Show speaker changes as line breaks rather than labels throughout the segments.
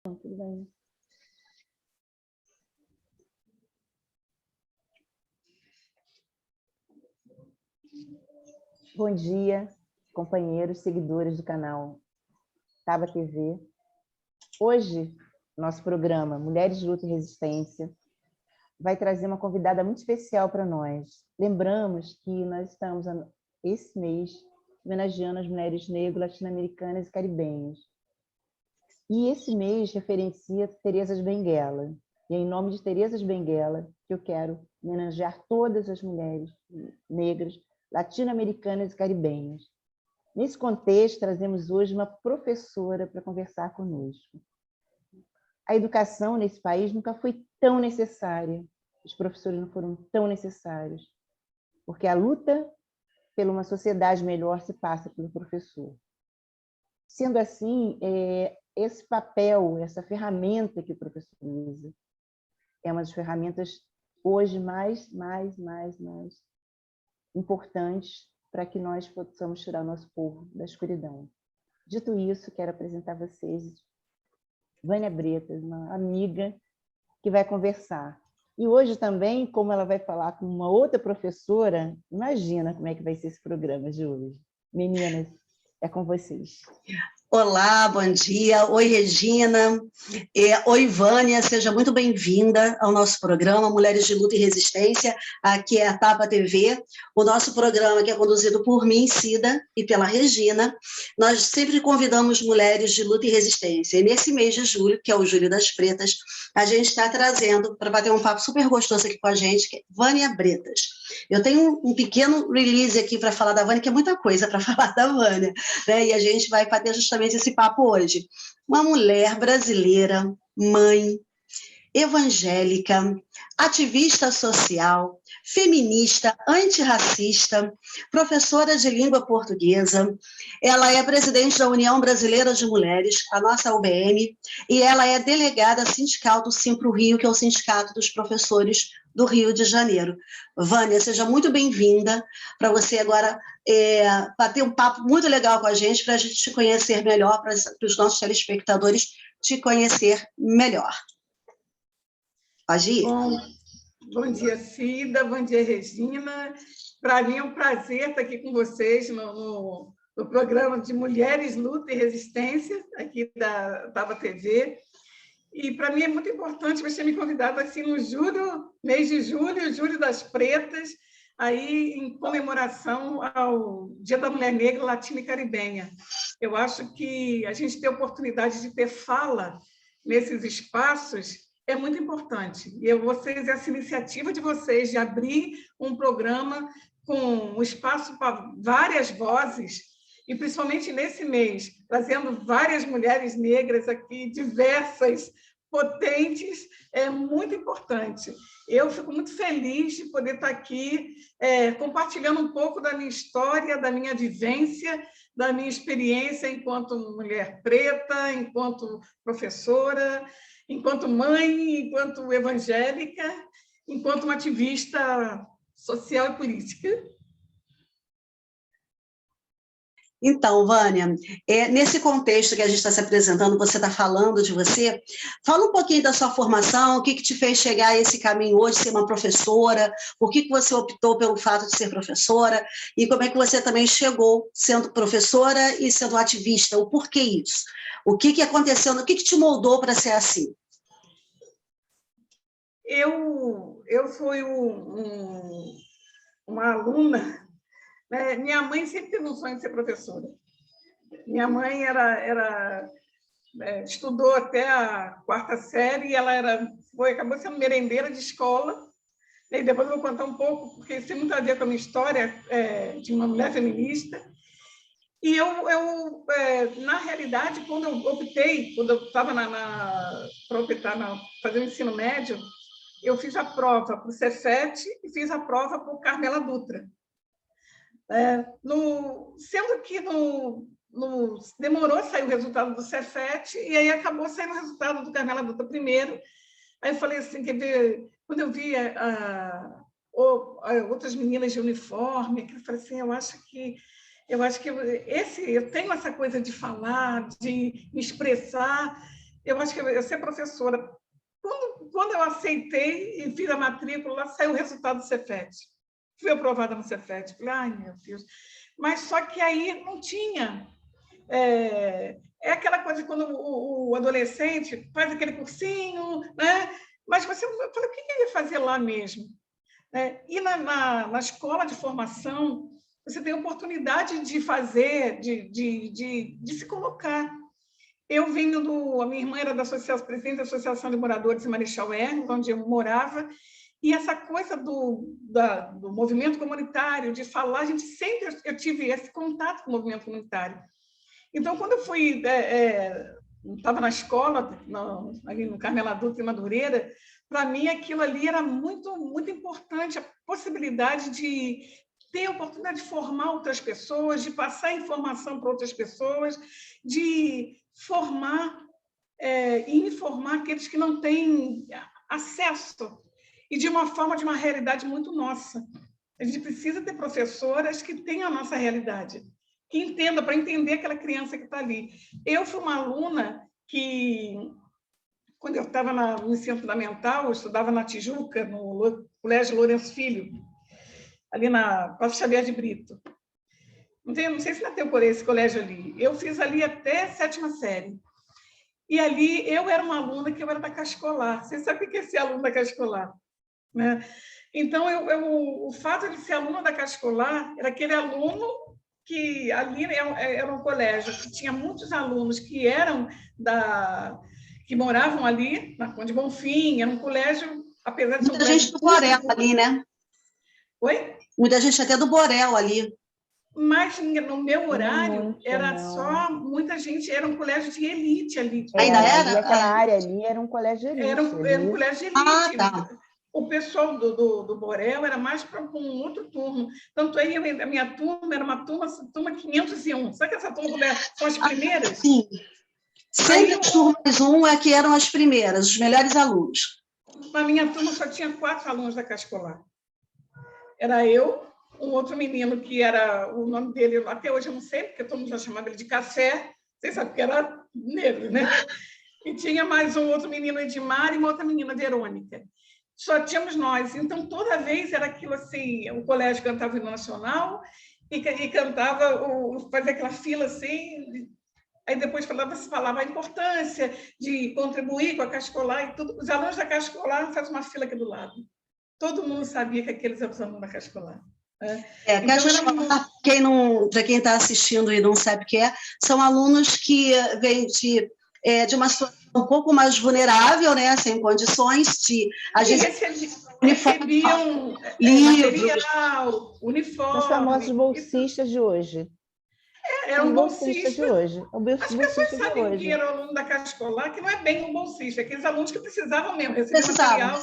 Tudo bem. Bom dia, companheiros, seguidores do canal Taba TV. Hoje, nosso programa Mulheres de Luta e Resistência vai trazer uma convidada muito especial para nós. Lembramos que nós estamos, esse mês, homenageando as mulheres negras, latino-americanas e caribenhas. E esse mês referencia Teresa Benguela. E é em nome de Teresa Benguela que eu quero homenagear todas as mulheres negras, latino-americanas e caribenhas. Nesse contexto, trazemos hoje uma professora para conversar conosco. A educação nesse país nunca foi tão necessária, os professores não foram tão necessários, porque a luta por uma sociedade melhor se passa pelo professor. Sendo assim, esse papel, essa ferramenta que o professor usa, é uma das ferramentas hoje mais importantes para que nós possamos tirar o nosso povo da escuridão. Dito isso, quero apresentar a vocês Vânia Bretas, uma amiga que vai conversar. E hoje também, como ela vai falar com uma outra professora, imagina como é que vai ser esse programa de hoje. Meninas, é com vocês.
Olá, bom dia. Oi, Regina. Oi, Vânia. Seja muito bem-vinda ao nosso programa Mulheres de Luta e Resistência. Aqui é a Taba TV, o nosso programa que é conduzido por mim, Cida, e pela Regina. Nós sempre convidamos mulheres de luta e resistência. E nesse mês de julho, que é o Julho das Pretas, a gente está trazendo, para bater um papo super gostoso aqui com a gente, que é Vânia Bretas. Eu tenho um pequeno release aqui para falar da Vânia, que é muita coisa para falar da Vânia, né? E a gente vai bater justamente esse papo hoje. Uma mulher brasileira, mãe, evangélica, ativista social, feminista, antirracista, professora de língua portuguesa. Ela é presidente da União Brasileira de Mulheres, a nossa UBM, e ela é delegada sindical do Simpro Rio, que é o Sindicato dos Professores do Rio de Janeiro. Vânia, seja muito bem-vinda, para você agora bater um papo muito legal com a gente te conhecer melhor, para os nossos telespectadores te conhecer melhor. Pode ir?
Bom dia, Cida, bom dia, Regina. Para mim é um prazer estar aqui com vocês no programa de Mulheres, Luta e Resistência, aqui da Taba TV. E para mim é muito importante você ter me convidado assim no julho, mês de julho, Julho das Pretas, aí em comemoração ao Dia da Mulher Negra, Latina e Caribenha. Eu acho que a gente ter a oportunidade de ter fala nesses espaços é muito importante. E essa iniciativa de vocês de abrir um programa com um espaço para várias vozes, e principalmente nesse mês, trazendo várias mulheres negras aqui, diversas, potentes, é muito importante. Eu fico muito feliz de poder estar aqui compartilhando um pouco da minha história, da minha vivência, da minha experiência enquanto mulher preta, enquanto professora, enquanto mãe, enquanto evangélica, enquanto uma ativista social e política.
Então, Vânia, nesse contexto que a gente está se apresentando, você está falando de você, fala um pouquinho da sua formação, o que te fez chegar a esse caminho hoje, ser uma professora, por que você optou pelo fato de ser professora, e como é que você também chegou sendo professora e sendo ativista, o porquê isso? O que aconteceu, o que te moldou para ser assim?
Eu fui uma aluna. Minha mãe sempre teve um sonho de ser professora. Minha mãe estudou até a 4ª série e ela acabou sendo merendeira de escola. E depois eu vou contar um pouco, porque isso tem muito a ver com a minha história de uma mulher feminista. E na realidade, quando eu estava para optar fazer o ensino médio, eu fiz a prova para o Cefet e fiz a prova para o Carmela Dutra. Sendo que demorou a sair o resultado do Cefet, e aí acabou saindo o resultado do Carmela Dutra primeiro. Aí eu falei assim, quando eu vi outras meninas de uniforme, eu falei assim, eu acho que eu tenho essa coisa de falar, de me expressar, eu acho que eu ia ser professora. Quando eu aceitei e fiz a matrícula, lá saiu o resultado do Cefet. Fui aprovada no Cefet. Falei, ai, meu Deus. Mas só que aí não tinha. É aquela coisa quando o adolescente faz aquele cursinho, né? Mas você fala, o que ele ia fazer lá mesmo? E na escola de formação, você tem a oportunidade de fazer, de se colocar. Eu a minha irmã era presidente da Associação de Moradores de Marechal Hermes, onde eu morava, e essa coisa do movimento comunitário, de falar, eu tive esse contato com o movimento comunitário. Então, quando eu fui, estava na escola, ali no Carmela Dutra, em Madureira, para mim aquilo ali era muito, muito importante, a possibilidade de ter a oportunidade de formar outras pessoas, de passar informação para outras pessoas, de formar e informar aqueles que não têm acesso, e de uma realidade muito nossa. A gente precisa ter professoras que tenham a nossa realidade, que entenda, para entender aquela criança que está ali. Eu fui uma aluna que, quando eu estava no ensino fundamental, eu estudava na Tijuca, no Colégio Lourenço Filho, ali na Praça Xavier de Brito. Não sei se ainda tem esse colégio ali. Eu fiz ali até a 7ª série. E ali eu era uma aluna que eu era da Casa Escolar. Você sabe o que é ser aluna da Casa Escolar, né? Então, o fato de ser aluna da Casa Escolar era aquele aluno que ali era um colégio que tinha muitos alunos que eram que moravam ali, na Conde Bonfim, era um colégio, apesar de ser um
Muita
colégio
gente do Borel ali, né?
Oi?
Muita gente até do Borel ali.
Mas no meu horário
Muito,
era
não.
só muita gente, era um colégio de elite ali.
Ainda era?
Ali, aquela área ali era um colégio de elite.
Era um colégio de elite.
Tá.
O pessoal do Borel era mais para um outro turno. Tanto aí, a minha turma era uma turma 501. Sabe que essa turma são as primeiras?
Sim. Sempre as turmas 1 é que eram as primeiras, os melhores alunos.
Na minha turma só tinha 4 alunos da Casa Escolar. Era eu, um outro menino que era, o nome dele, até hoje eu não sei, porque todo mundo já chamava ele de Café, vocês sabem que era negro, né? E tinha mais um outro menino, Edmar, e uma outra menina, Verônica. Só tínhamos nós. Então, toda vez era aquilo assim, o colégio cantava o hino nacional e cantava, fazia aquela fila assim, aí depois falava a importância de contribuir com a Casa Escolar e tudo. Os alunos da Casa Escolar fazem uma fila aqui do lado. Todo mundo sabia que aqueles eram os alunos da Casa Escolar.
Casa Escolar, para quem está assistindo e não sabe o que são alunos que vêm de uma situação um pouco mais vulnerável, né, sem condições de...
recebiam material, uniforme.
Os famosos bolsistas de hoje.
Eram bolsistas
de hoje.
As pessoas sabem que era o aluno da Casa Escolar, que não é bem um bolsista, aqueles alunos que precisavam mesmo receber material.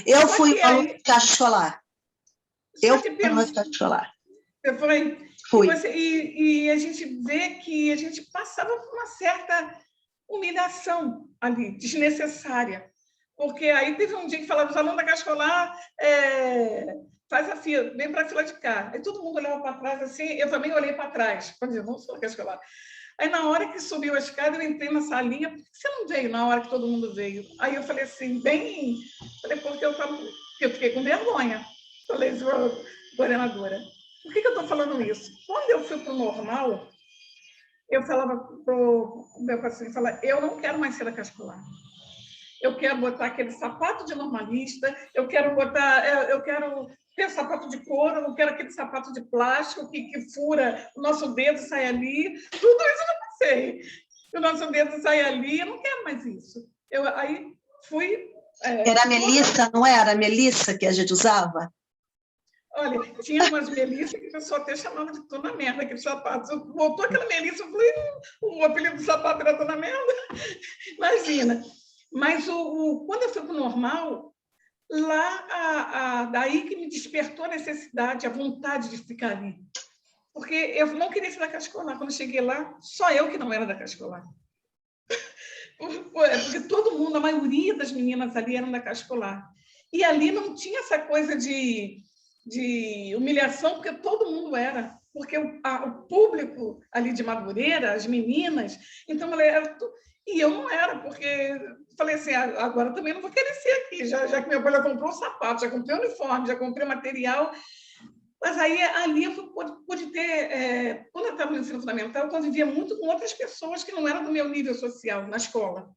Eu fui aluno de Casa Escolar. Eu fui
aluno
de Casa Escolar.
Você foi?
Fui.
E a gente vê que a gente passava por uma certa humilhação ali, desnecessária. Porque aí teve um dia que falava, os alunos da Casa Escolar faz a fila, vem para a fila de cá. Aí todo mundo olhava para trás assim, eu também olhei para trás, para dizer, não sou da Casa Escolar. Aí, na hora que subiu a escada, eu entrei na salinha, por que você não veio na hora que todo mundo veio? Aí eu falei assim, porque eu fiquei com vergonha. Falei, coordenadora, por que eu estou falando isso? Quando eu fui para o normal, eu falava para o meu paciente, eu não quero mais ser da Casa Escolar. Eu quero botar aquele sapato de normalista, eu quero ter sapato de couro, eu não quero aquele sapato de plástico que fura o nosso dedo e sai ali. Tudo isso eu não passei. O nosso dedo sai ali, eu não quero mais isso. Aí fui...
Era a Melissa, não era a Melissa que a gente usava?
Olha, tinha umas Melissa que o pessoal até chamava de Tô na Merda, aqueles sapatos. Voltou aquela Melissa, eu falei, o apelido do sapato era Tô na Merda. Imagina. Mas quando eu fui para o normal, lá, daí que me despertou a necessidade, a vontade de ficar ali. Porque eu não queria ser da Casa Escolar. Quando eu cheguei lá, só eu que não era da Casa Escolar. Porque todo mundo, a maioria das meninas ali eram da Casa Escolar. E ali não tinha essa coisa de humilhação, porque todo mundo era. Porque o público ali de Madureira, as meninas, então E eu não era, porque falei assim, agora também não vou querer ser aqui, já que meu pai já comprou o sapato, já comprei o uniforme, já comprei o material. Mas aí, ali, eu pude ter... quando eu estava no ensino fundamental, eu convivia muito com outras pessoas que não eram do meu nível social, na escola,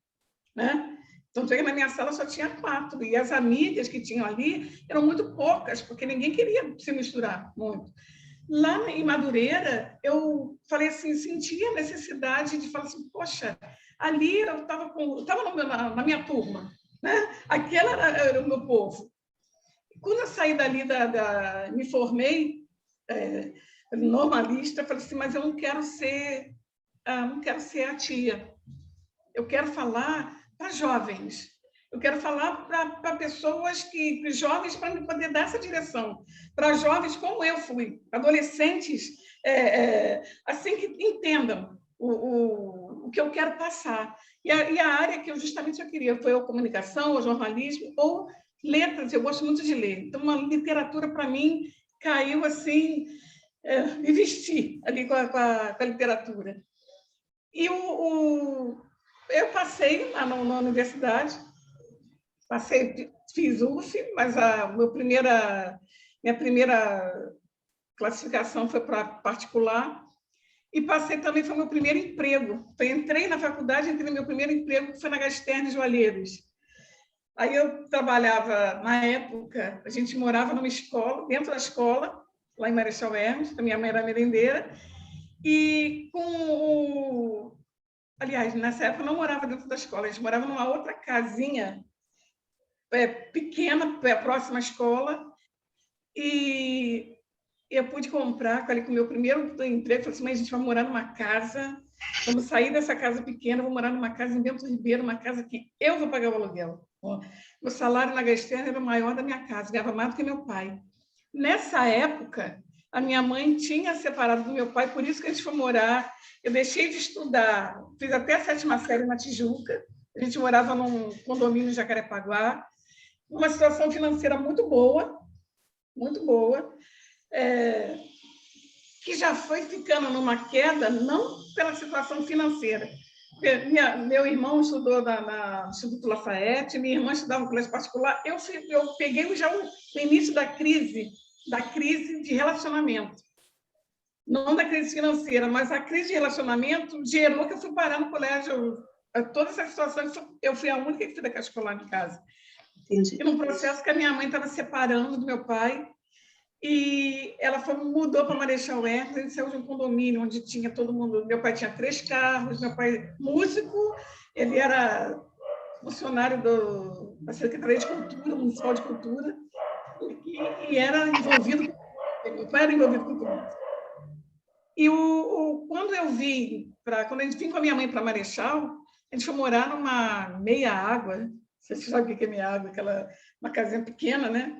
né? Tanto é que na minha sala só tinha 4, e as amigas que tinham ali eram muito poucas, porque ninguém queria se misturar muito. Lá em Madureira, eu falei assim, senti a necessidade de falar assim, poxa, ali eu estava na minha turma, né? Aquela era o meu povo. Quando eu saí dali, me formei normalista, falei assim, mas eu não quero ser a tia. Eu quero falar para jovens. Eu quero falar para pessoas jovens, para me poder dar essa direção. Para jovens como eu fui, adolescentes, assim, que entendam o que eu quero passar. E a área que eu justamente queria foi a comunicação, o jornalismo, ou letras. Eu gosto muito de ler. Então, uma literatura, para mim, caiu assim, me vesti ali com a literatura. E eu passei na universidade, fiz UF, mas minha primeira classificação foi para particular, e passei também, foi meu primeiro emprego. Eu entrei na faculdade, entrei no meu primeiro emprego, que foi na Gasterne Joalheiros. Aí eu trabalhava, na época, a gente morava numa escola, dentro da escola, lá em Marechal Hermes, a minha mãe era merendeira, e aliás, nessa época eu não morava dentro da escola, a gente morava numa outra casinha pequena, próxima à escola, e eu pude comprar, falei com o meu primeiro emprego, falei assim, mas a gente vai morar numa casa, vamos sair dessa casa pequena, vou morar numa casa em Bento Ribeiro, uma casa que eu vou pagar o aluguel. Meu salário na Gasterne era o maior da minha casa, ganhava mais do que meu pai. Nessa época, a minha mãe tinha separado do meu pai, por isso que a gente foi morar. Eu deixei de estudar, fiz até a 7ª série na Tijuca, a gente morava num condomínio em Jacarepaguá, uma situação financeira muito boa, que já foi ficando numa queda, não pela situação financeira. Meu irmão estudou no Instituto Lafayette, minha irmã estudava no colégio particular, eu peguei já o início da crise de relacionamento. Não da crise financeira, mas a crise de relacionamento gerou que eu fui parar no colégio. Toda essa situação, eu fui a única que fui da casa escolar em casa. Entendi. E num processo que a minha mãe estava separando do meu pai, e ela mudou para Marechal Hermes, a gente saiu de um condomínio onde tinha todo mundo. Meu pai tinha 3 carros, meu pai músico, ele era funcionário da Secretaria de Cultura, Municipal de Cultura, e era envolvido, meu pai era envolvido com tudo. E quando a gente vim com a minha mãe para Marechal, a gente foi morar numa meia água, você sabe o que é meia água, uma casinha pequena, né?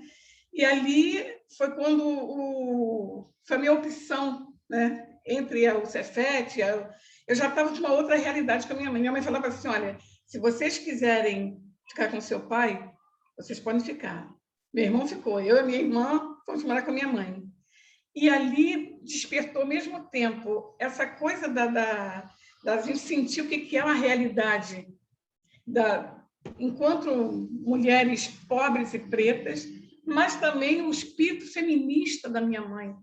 E ali foi quando foi a minha opção, né? Entre o Cefet, eu já estava de uma outra realidade com a minha mãe. Minha mãe falava assim, olha, se vocês quiserem ficar com seu pai, vocês podem ficar. Meu irmão ficou, eu e minha irmã fomos morar com a minha mãe. E ali despertou ao mesmo tempo essa coisa da gente sentir o que é uma realidade enquanto mulheres pobres e pretas, mas também o espírito feminista da minha mãe,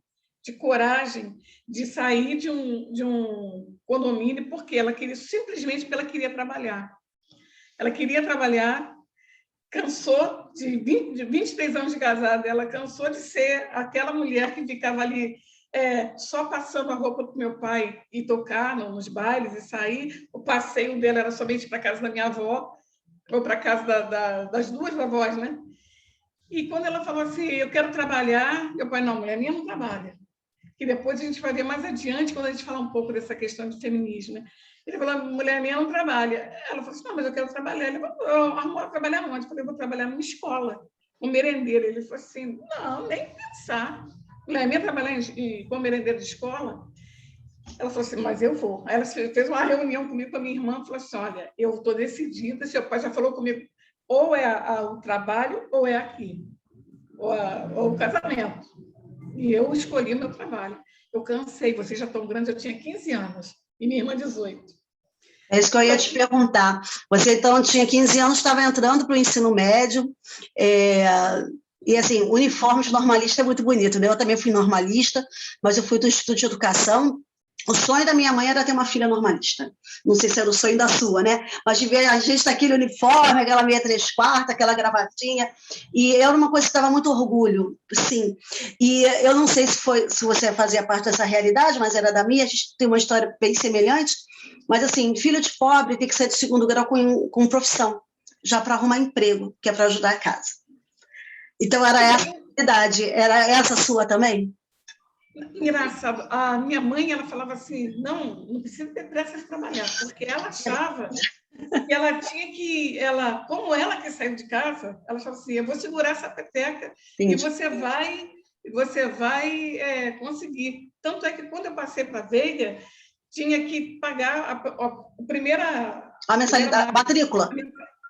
de coragem de sair de um condomínio, simplesmente porque ela queria trabalhar. Ela queria trabalhar, cansou de 23 anos de casada, ela cansou de ser aquela mulher que ficava ali só passando a roupa para o meu pai e tocar nos bailes e sair. O passeio dela era somente para a casa da minha avó, ou para a casa das 2 avós, né? E quando ela falou assim, eu quero trabalhar, meu pai, não, mulher minha não trabalha. Que depois a gente vai ver mais adiante, quando a gente falar um pouco dessa questão de feminismo, né? Ele falou, mulher minha não trabalha. Ela falou assim, não, mas eu quero trabalhar. Ele falou, amor, trabalhar onde? Eu falei, vou trabalhar numa escola, com merendeira. Ele falou assim, não, nem pensar. Mulher minha trabalhar com merendeira de escola? Ela falou assim, mas eu vou. Aí ela fez uma reunião comigo, com a minha irmã, e falou assim, olha, eu estou decidida, seu pai já falou comigo, ou é o trabalho, ou é aqui, ou o casamento. E eu escolhi meu trabalho. Eu cansei, vocês já estão grandes, eu tinha 15 anos, e minha irmã 18.
É isso que eu ia te perguntar. Você, então, tinha 15 anos, estava entrando para o ensino médio, e, assim, o uniforme de normalista é muito bonito, né? Eu também fui normalista, mas eu fui do Instituto de Educação. O sonho da minha mãe era ter uma filha normalista. Não sei se era o sonho da sua, né? Mas de ver a gente naquele uniforme, aquela meia 3/4, aquela gravatinha, e era uma coisa que dava muito orgulho, sim. E eu não sei se você fazia parte dessa realidade, mas era da minha, a gente tem uma história bem semelhante, mas assim, filho de pobre tem que ser de segundo grau com profissão, já para arrumar emprego, que é para ajudar a casa. Então era essa a realidade, era essa a sua também?
Engraçado, a minha mãe, ela falava assim, não precisa ter pressa de trabalhar, porque ela achava que ela tinha que, como ela que saiu de casa, ela achava assim, eu vou segurar essa peteca e você vai conseguir. Tanto é que quando eu passei para a Veiga, tinha que pagar
a mensalidade, a matrícula.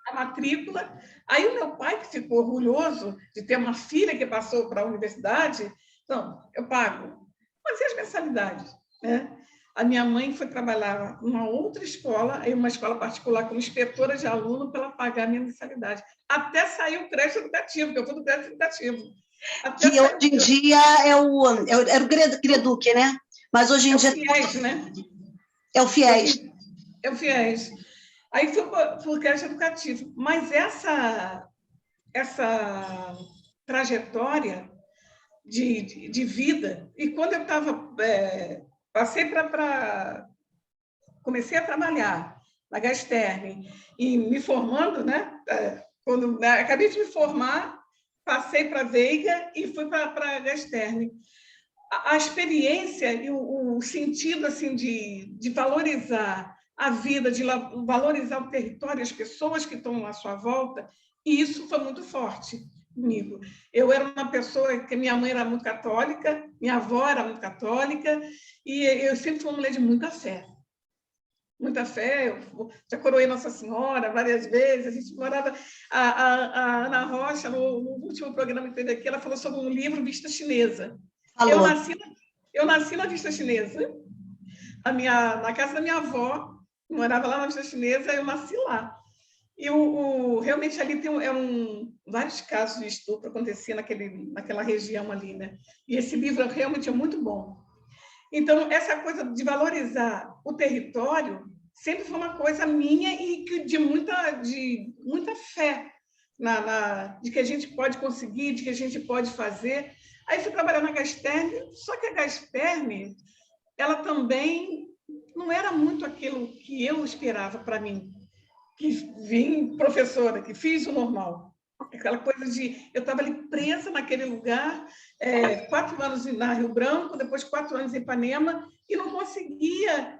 A matrícula. Aí o meu pai, que ficou orgulhoso de ter uma filha que passou para a universidade, não, eu pago. Mas e as mensalidades? Né? A minha mãe foi trabalhar numa outra escola, em uma escola particular, como inspetora de aluno, para ela pagar a minha mensalidade. Até sair o crédito educativo, porque eu fui do crédito educativo.
Que hoje em dia era o Creduc, né? Mas hoje em dia...
É o FIES, né?
É o FIES.
É o FIES. Aí fui para o crédito educativo. Mas essa trajetória de vida, e quando eu estava... comecei a trabalhar na Gastern e me formando, né? Quando acabei de me formar, passei para a Veiga e fui para a Gastern. A experiência e o sentido assim de valorizar a vida, de valorizar o território, as pessoas que estão à sua volta, e isso foi muito forte comigo. Eu era uma pessoa que minha mãe era muito católica, minha avó era muito católica, e eu sempre fui uma mulher de muita fé. Muita fé, eu já coroei Nossa Senhora várias vezes, a gente morava... A Ana Rocha, no último programa que teve aqui, ela falou sobre um livro Vista Chinesa.
Falou.
Eu nasci na Vista Chinesa, na casa da minha avó, morava lá na Vista Chinesa, eu nasci lá. E realmente ali vários casos de estupro aconteciam naquela região ali, né? E esse livro realmente é muito bom. Então, essa coisa de valorizar o território sempre foi uma coisa minha e de muita fé de que a gente pode conseguir, de que a gente pode fazer. Aí fui trabalhar na Gastern, só que a Gastern, ela também não era muito aquilo que eu esperava para mim, que vim professora, que fiz o normal. Aquela coisa eu estava ali presa naquele lugar, 4 anos na Rio Branco, depois 4 anos em Ipanema, e não conseguia...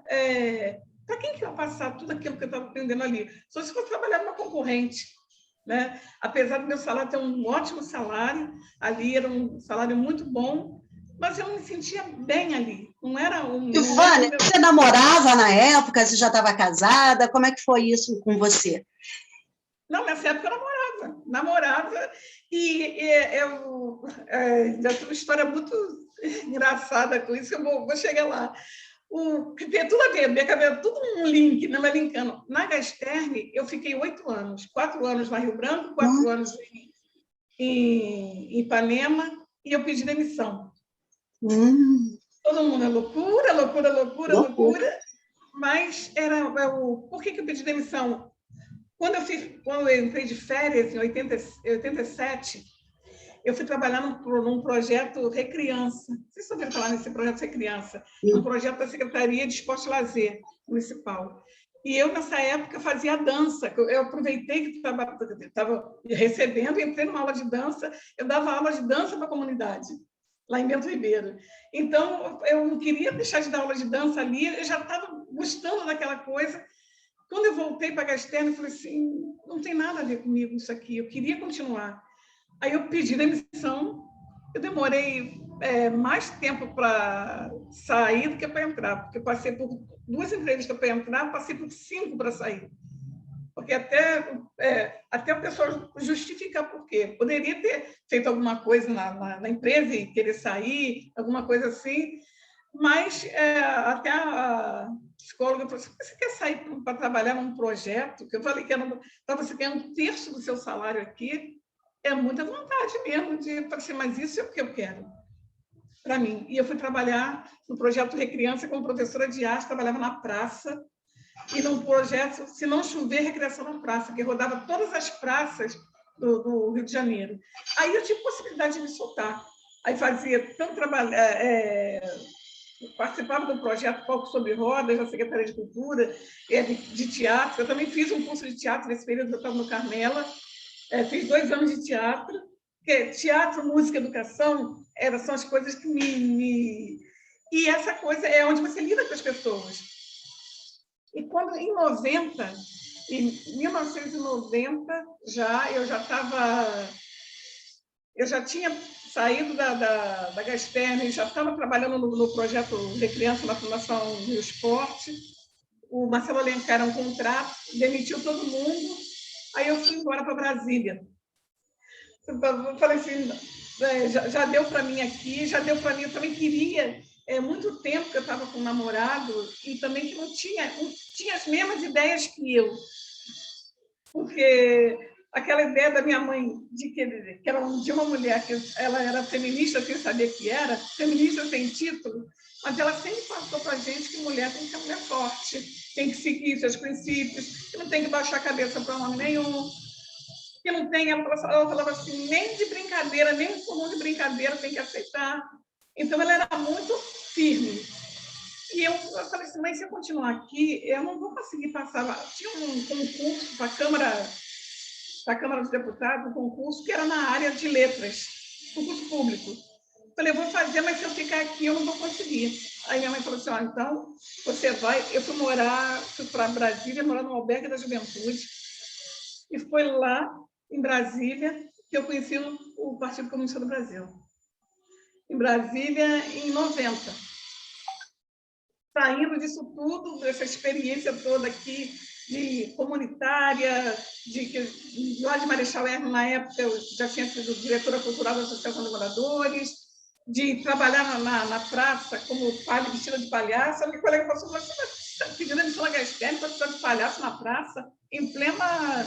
para quem que ia passar tudo aquilo que eu estava aprendendo ali? Só se fosse trabalhar numa concorrente. Né? Apesar do meu salário ter um ótimo salário, ali era um salário muito bom, mas eu me sentia bem ali. Não era
Ivânia, você namorava na época? Você já estava casada? Como é que foi isso com você?
Não, nessa época eu namorava e eu já tenho uma história muito engraçada com isso, eu vou chegar lá. Tem tudo a ver, minha cabeça, tudo um link, não é linkando. Na Gastern, eu fiquei 8 anos, 4 anos na Rio Branco, 4 anos em Ipanema, e eu pedi demissão. Todo mundo é loucura, loucura, loucura, loucura, mas por que eu pedi demissão? Quando eu entrei de férias, em 87, eu fui trabalhar num projeto Recriança. Vocês ouviram falar nesse projeto Recriança? Um projeto da Secretaria de Esporte e Lazer Municipal. E eu, nessa época, fazia dança. Eu aproveitei que estava recebendo, entrei numa aula de dança, eu dava aula de dança para a comunidade, lá em Bento Ribeiro. Então, eu não queria deixar de dar aula de dança ali, eu já estava gostando daquela coisa. Quando eu voltei para a Gastern, eu falei assim, não tem nada a ver comigo isso aqui, eu queria continuar. Aí eu pedi demissão, eu demorei mais tempo para sair do que para entrar, porque eu passei por 2 entrevistas para entrar, passei por 5 para sair. Porque até o pessoal justificar por quê. Poderia ter feito alguma coisa na empresa e querer sair, alguma coisa assim, Mas até a psicóloga falou assim, você quer sair para trabalhar num projeto? Que eu falei que para você ganhar 1/3 do seu salário aqui, é muita vontade mesmo de falar assim, mas isso é o que eu quero para mim. E eu fui trabalhar no projeto Recriança como professora de arte, trabalhava na praça, e num projeto, se não chover, recreação na praça, que rodava todas as praças do Rio de Janeiro. Aí eu tive possibilidade de me soltar. Aí fazia tanto trabalho, participava do projeto Palco Sobre Rodas, da Secretaria de Cultura, de teatro. Eu também fiz um curso de teatro nesse período, eu estava no Carmela, fiz 2 anos de teatro, porque teatro, música, educação são as coisas que me... E essa coisa é onde você lida com as pessoas. E quando, em 1990, eu já tinha saído da Gasterna e já estava trabalhando no projeto de criança na Fundação Rio Esporte. O Marcelo Alencar era um contrato, demitiu todo mundo, aí eu fui embora para Brasília. Eu falei assim, já deu para mim aqui, já deu para mim, eu também queria... muito tempo que eu estava com um namorado e também que não tinha as mesmas ideias que eu. Porque aquela ideia da minha mãe que era de uma mulher que ela era feminista sem saber que era, feminista sem título, mas ela sempre passou para a gente que mulher tem que ser mulher forte, tem que seguir seus princípios, que não tem que baixar a cabeça para homem nenhum, que não tem... Ela falava assim, nem de brincadeira, nem um comum de brincadeira tem que aceitar. Então, ela era muito firme. E eu falei assim, mas se eu continuar aqui, eu não vou conseguir passar... Tinha um concurso para a Câmara dos Deputados, um concurso que era na área de letras, concurso público. Falei, eu vou fazer, mas se eu ficar aqui, eu não vou conseguir. Aí minha mãe falou assim, então, você vai... Eu fui para Brasília, morar no Albergue da Juventude, e foi lá, em Brasília, que eu conheci o Partido Comunista do Brasil. Em Brasília, em 90. Saindo disso tudo, dessa experiência toda aqui, de comunitária, lá de Marechal Hermes, na época, eu já tinha sido diretora cultural da Associação de Moradores, de trabalhar na praça como vestida de palhaço. A minha colega passou e falou assim, pedindo admissão na Gasterna para vestida de palhaço na praça, em plena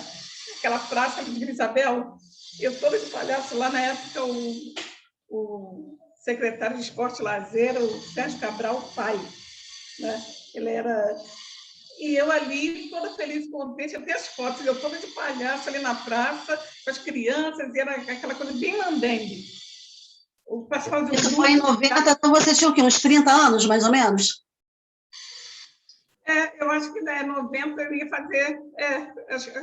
aquela praça de Isabel. Eu toda de palhaço lá, na época, o secretário de Esporte e Lazer, o Sérgio Cabral, pai. Né? Ele era... E eu ali, toda feliz, contente, eu tenho as fotos, eu toda de palhaço ali na praça, com as crianças, e era aquela coisa bem mandengue.
Isso foi em 90, então você tinha o quê? Uns 30 anos, mais ou menos?
Eu acho que 90 eu ia fazer... acho que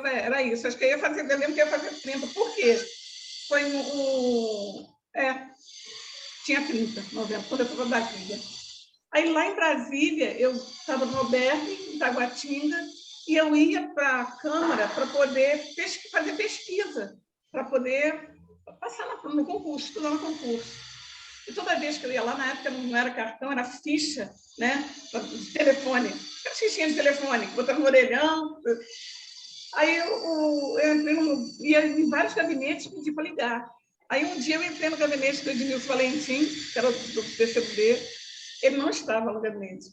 era isso. Acho que eu ia fazer... Eu lembro que eu ia fazer 30. Por quê? Foi tinha 30, 90, quando eu fui para Brasília. Aí, lá em Brasília, eu estava no albergue, em Taguatinga, e eu ia para a Câmara para poder fazer pesquisa, para poder passar no concurso, estudar no concurso. E toda vez que eu ia lá, na época não era cartão, era ficha, né, de telefone, aquelas fichinhas de telefone, que botava no orelhão. Aí eu ia em vários gabinetes e pedi para ligar. Aí um dia eu entrei no gabinete do Edmilson Valentim, que era do PCdoB, ele não estava no gabinete.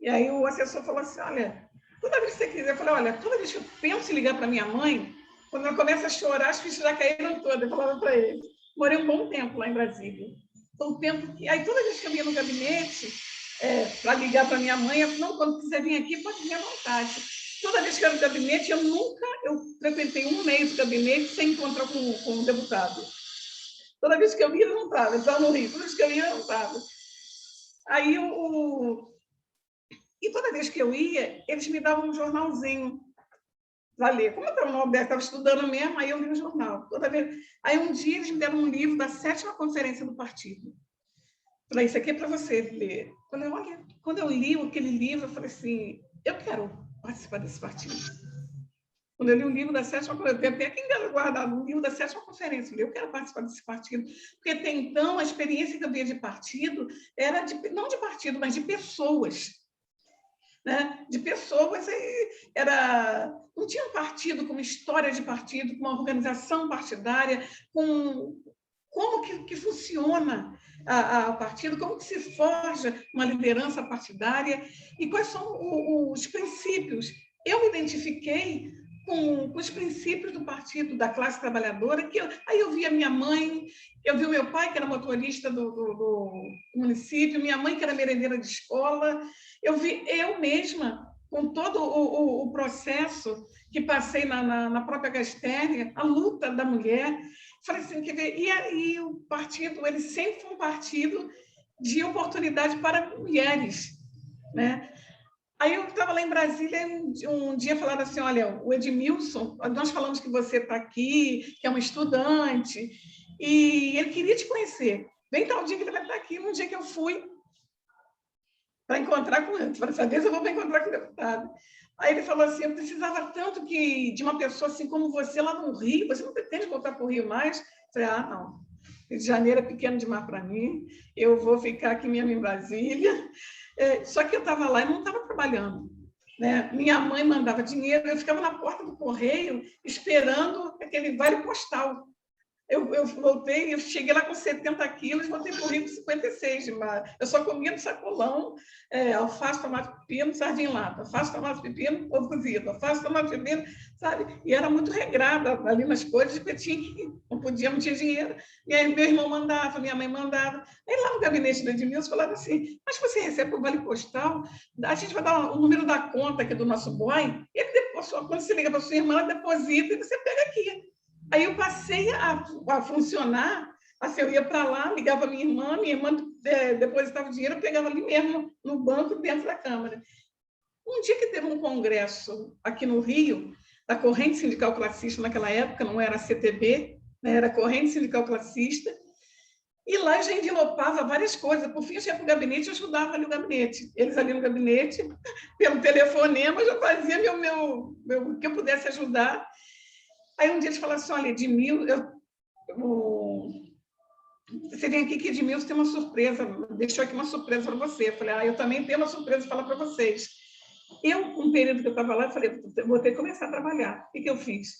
E aí o assessor falou assim, olha, toda vez que você quiser, eu falei, olha, toda vez que eu penso em ligar para minha mãe, quando ela começa a chorar, as fichas já caíram todas. Eu falava para ele. Morei um bom tempo lá em Brasília. Então, aí toda vez que eu ia no gabinete, para ligar para minha mãe, eu falei, não, quando quiser vir aqui, pode vir à vontade. Toda vez que eu ia no gabinete, eu frequentei um mês do gabinete sem encontrar com um deputado. Toda vez que eu ia, eu não estava. Eu estava no Rio. Toda vez que eu ia, eu não estava. Aí, e toda vez que eu ia, eles me davam um jornalzinho para ler. Como eu estava no Alberto, estava estudando mesmo, aí eu li o jornal. Toda vez... Aí um dia eles me deram um livro da 7ª Conferência do Partido. Falei, isso aqui é para você ler. Quando eu li aquele livro, eu falei assim, eu quero participar desse partido. Quando eu li o livro da 7ª Conferência, eu tenho aqui guardado o livro da 7ª Conferência, eu quero participar desse partido. Porque até então, a experiência que eu via de partido era não de partido, mas de pessoas. Né? De pessoas, não tinha um partido com uma história de partido, com uma organização partidária, com como que funciona o partido, como que se forja uma liderança partidária e quais são os princípios. Eu me identifiquei com os princípios do partido, da classe trabalhadora, aí eu vi a minha mãe, eu vi o meu pai, que era motorista do município, minha mãe, que era merendeira de escola, eu vi eu mesma, com todo o processo que passei na própria Gasternia, a luta da mulher. Falei assim, quer ver, e o partido, ele sempre foi um partido de oportunidade para mulheres, né? Aí eu estava lá em Brasília, um dia falaram assim, olha, o Edmilson, nós falamos que você está aqui, que é uma estudante, e ele queria te conhecer. Vem tal dia que ele vai estar aqui, no dia que eu fui para encontrar com ele. Dessa vez eu vou para encontrar com o deputado. Aí ele falou assim, eu precisava tanto de uma pessoa assim como você lá no Rio, você não pretende voltar para o Rio mais? Eu falei, não, Rio de Janeiro é pequeno demais para mim, eu vou ficar aqui mesmo em Brasília. Só que eu estava lá e não estava trabalhando, né? Minha mãe mandava dinheiro, eu ficava na porta do correio esperando aquele vale postal. Eu voltei, eu cheguei lá com 70 quilos, voltei para o Rio com 56. Eu só comia no sacolão, alface, tomate, pepino, sardinha em lata, alface, tomate, pepino, ovo cozido, alface, tomate, pepino, sabe? E era muito regrada ali nas coisas, porque não tinha dinheiro. E aí meu irmão mandava, minha mãe mandava. Aí lá no gabinete do Edmilson falaram assim, mas você recebe o vale postal, a gente vai dar o número da conta aqui do nosso boy, e ele quando você liga para sua irmã, ela deposita e você pega aqui. Aí eu passei a funcionar, assim, eu ia para lá, ligava minha irmã depositava o dinheiro, eu pegava ali mesmo, no banco, dentro da Câmara. Um dia que teve um congresso aqui no Rio, da Corrente Sindical Classista, naquela época, não era a CTB, né, era a Corrente Sindical Classista, e lá eu já envelopava várias coisas. Por fim, eu ia para o gabinete e ajudava ali o gabinete. Eles ali no gabinete, pelo telefonema, eu já fazia o que eu pudesse ajudar. Aí um dia eles falaram assim, olha, Edmilson, você vem aqui que Edmilson tem uma surpresa, deixou aqui uma surpresa para você. Eu falei, eu também tenho uma surpresa para falar para vocês. Um período que eu estava lá, eu falei, vou ter que começar a trabalhar. O que eu fiz?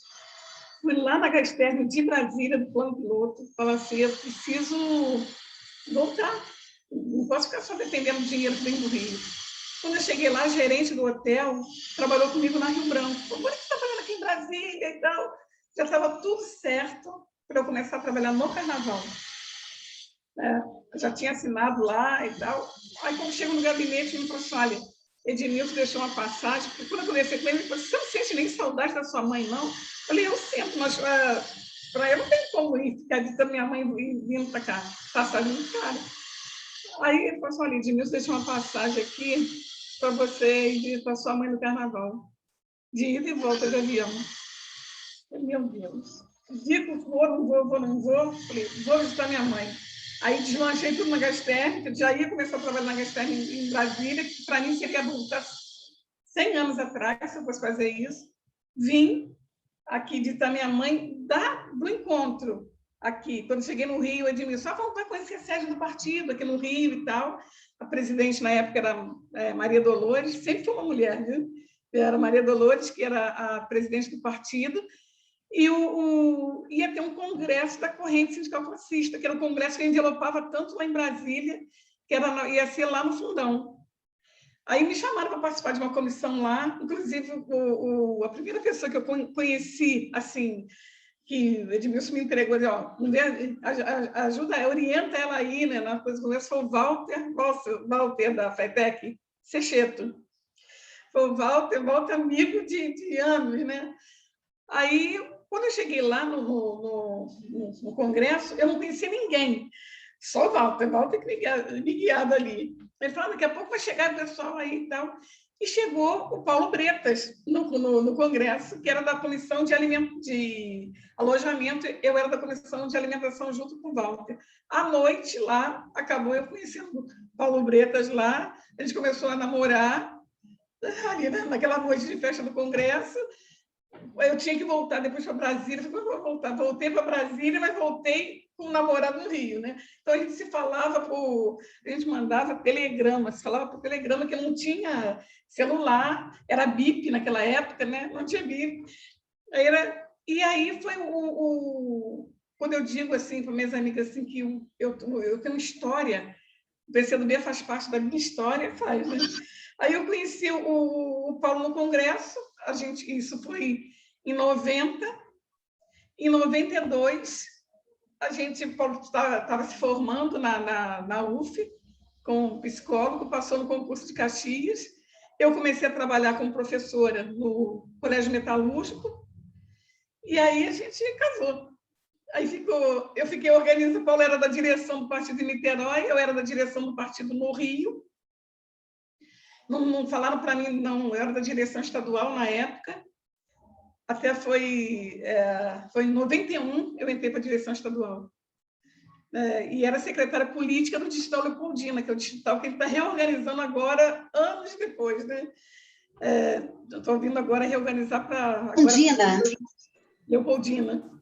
Fui lá na Gasternia de Brasília, do plano piloto, falei assim, eu preciso voltar, não posso ficar só dependendo do dinheiro que vem do Rio. Quando eu cheguei lá, a gerente do hotel trabalhou comigo na Rio Branco. Falei, por que você está trabalhando aqui em Brasília e tal? Já estava tudo certo para eu começar a trabalhar no Carnaval. Eu já tinha assinado lá e tal. Aí, quando chego no gabinete, ele falou assim, olha, Edmilson deixou uma passagem, porque quando eu conversei com ele, ele falou, você não sente nem saudade da sua mãe, não? Eu falei, eu sinto, mas para eu não tem como ir, ficar dizendo minha mãe vindo para cá, passagem muito cara. Aí ele falou assim, olha, Edmilson deixou uma passagem aqui para você ir para sua mãe no Carnaval, de ida e volta de avião. Meu Deus. Digo, não vou. Falei, vou visitar minha mãe. Aí deslanchei tudo na Gasternia, já ia começar a trabalhar na Gasternia em Brasília, que para mim seria voltar 100 anos atrás, se eu fosse fazer isso. Vim aqui visitar minha mãe do encontro aqui. Quando cheguei no Rio, Edmilson, vamos para conhecer a sede do partido aqui no Rio e tal. A presidente na época era Maria Dolores, sempre foi uma mulher, viu? Era Maria Dolores, que era a presidente do partido, e ia ter um congresso da Corrente Sindical Classista, que era um congresso que envelopava tanto lá em Brasília, que ia ser lá no Fundão. Aí me chamaram para participar de uma comissão lá, inclusive a primeira pessoa que eu conheci, assim, que Edmilson me entregou, ajuda, orienta ela aí, né, na coisa do congresso, foi o Walter da FETEC, Secheto. Foi o Walter amigo de anos, né? Aí, quando eu cheguei lá no congresso, eu não conhecia ninguém, só o Walter que me guiado ali. Ele falou, daqui a pouco vai chegar o pessoal aí e tal. E chegou o Paulo Bretas no congresso, que era da comissão de alojamento, eu era da comissão de alimentação junto com o Walter. À noite lá, acabou eu conhecendo o Paulo Bretas lá, a gente começou a namorar, ali, né, naquela noite de festa do congresso. Eu tinha que voltar depois para Brasília, voltei para Brasília, mas voltei com um namorado no Rio, né? Então a gente se falava a gente mandava telegrama, se falava por telegrama, que não tinha celular, era bip naquela época, né? Não tinha bip. E aí foi quando eu digo assim para minhas amigas assim, que eu tenho história, o PCdoB faz parte da minha história, faz, né? Aí eu conheci o Paulo no Congresso, isso foi em 90, em 92, o Paulo estava se formando na UF, como psicólogo, passou no concurso de Caxias. Eu comecei a trabalhar como professora no Colégio Metalúrgico, e aí a gente casou. Aí eu fiquei organizando, o Paulo era da direção do partido em Niterói, eu era da direção do partido no Rio. Não falaram para mim, não, eu era da direção estadual na época. Até foi em 91, eu entrei para a direção estadual. E era secretária política do Distrital Leopoldina, que é o distrital que ele está reorganizando agora, anos depois. Né? Estou vindo agora reorganizar para... Leopoldina.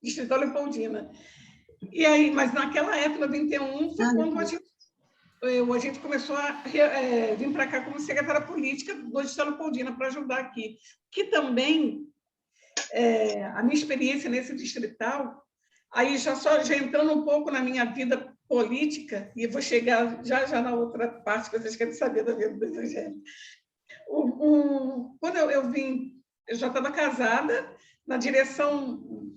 Distrital Leopoldina. E aí, mas naquela época, 91, foi quando a gente começou a vir para cá como secretária política do Distrital Leopoldina para ajudar aqui. Que também, a minha experiência nesse distrital, aí já entrando um pouco na minha vida política, e vou chegar já na outra parte que vocês querem saber da vida do Evangelho. Quando eu vim, eu já estava casada, na direção...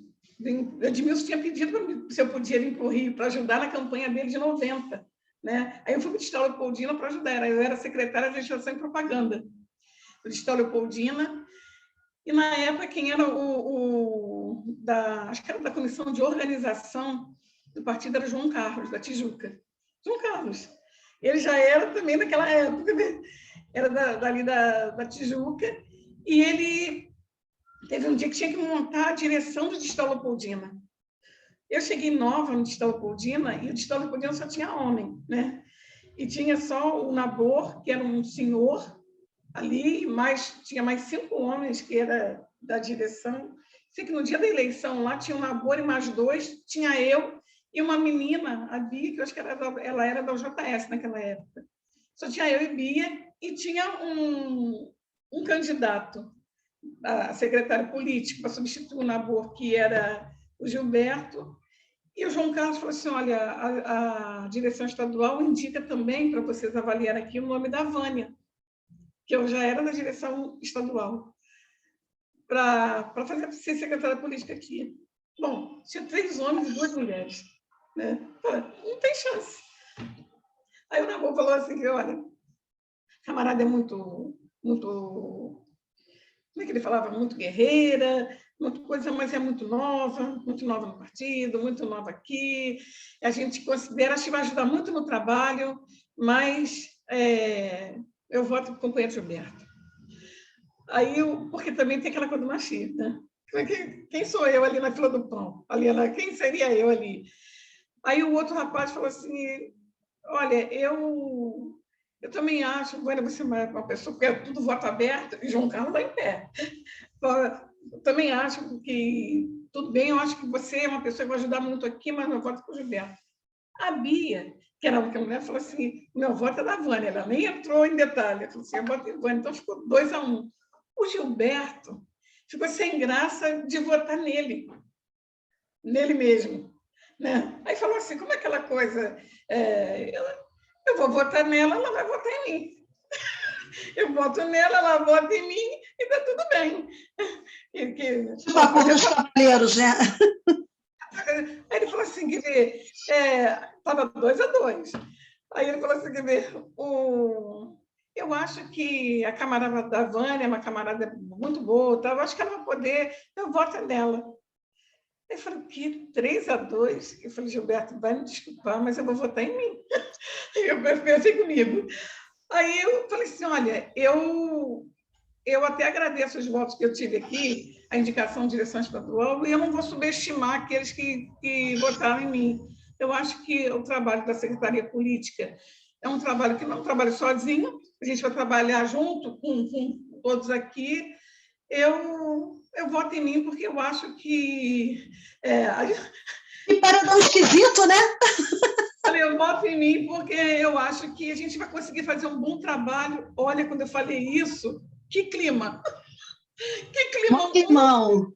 Edmilson tinha pedido se eu podia vir para o Rio para ajudar na campanha dele de 90. Né? Aí eu fui para o Distrital Leopoldina para ajudar. Eu era secretária de legislação e propaganda do Distrital Leopoldina. E, na época, quem era acho que era da comissão de organização do partido era João Carlos, da Tijuca. João Carlos. Ele já era também daquela época, né? Era dali da Tijuca. E ele... Teve um dia que tinha que montar a direção do Distrital Leopoldina. Eu cheguei nova no Distrital Leopoldina e o Distrital Leopoldina só tinha homem, né? E tinha só o Nabor, que era um senhor ali, tinha mais 5 homens que era da direção. Sei que no dia da eleição lá tinha o Nabor e mais 2, tinha eu e uma menina, a Bia, que eu acho que ela era da UJS naquela época. Só tinha eu e Bia e tinha um candidato a secretário político para substituir o Nabor, que era o Gilberto, e o João Carlos falou assim, olha, a direção estadual indica também para vocês avaliarem aqui o nome da Vânia, que eu já era da direção estadual, para ser secretária política aqui. Bom, tinha 3 homens e 2 mulheres. Né? Não tem chance. Aí o Nabor falou assim, que, olha, a camarada é muito... Como é que ele falava? Muito guerreira, muita coisa, mas é muito nova no partido, muito nova aqui. A gente considera, acho que vai ajudar muito no trabalho, mas eu voto para o companheiro Gilberto. Aí, porque também tem aquela coisa do machismo, né? Quem sou eu ali na fila do pão? Quem seria eu ali? Aí o outro rapaz falou assim, olha, eu também acho, Vânia, você é uma pessoa, porque é tudo voto aberto, e João Carlos está em pé. Eu também acho que, tudo bem, eu acho que você é uma pessoa que vai ajudar muito aqui, mas meu voto para o Gilberto. A Bia, que era uma mulher, falou assim, meu voto é da Vânia, ela nem entrou em detalhe, ela falou assim, eu voto em Vânia, então ficou 2-1. O Gilberto ficou sem graça de votar nele mesmo. Né? Aí falou assim, como é aquela coisa... eu vou votar nela, ela vai votar em mim. Eu voto nela, ela vota em mim e está tudo bem.
O acordo dos cavaleiros, né?
Aí ele falou assim, estava 2-2. Aí ele falou assim, eu acho que a camarada da Vânia é uma camarada muito boa, eu acho que ela vai poder, eu voto nela. Eu falei, que 3-2? Eu falei, Gilberto, vai me desculpar, mas eu vou votar em mim. Eu pensei comigo. Aí eu falei assim, olha, eu até agradeço os votos que eu tive aqui, a indicação de direção estadual, e eu não vou subestimar aqueles que votaram em mim. Eu acho que o trabalho da Secretaria Política é um trabalho que não é um trabalho sozinho, a gente vai trabalhar junto com todos aqui. Eu voto em mim porque eu acho que...
E paredão esquisito, né?
Eu voto em mim porque eu acho que a gente vai conseguir fazer um bom trabalho. Olha, quando eu falei isso, que clima! Que clima!
Irmão.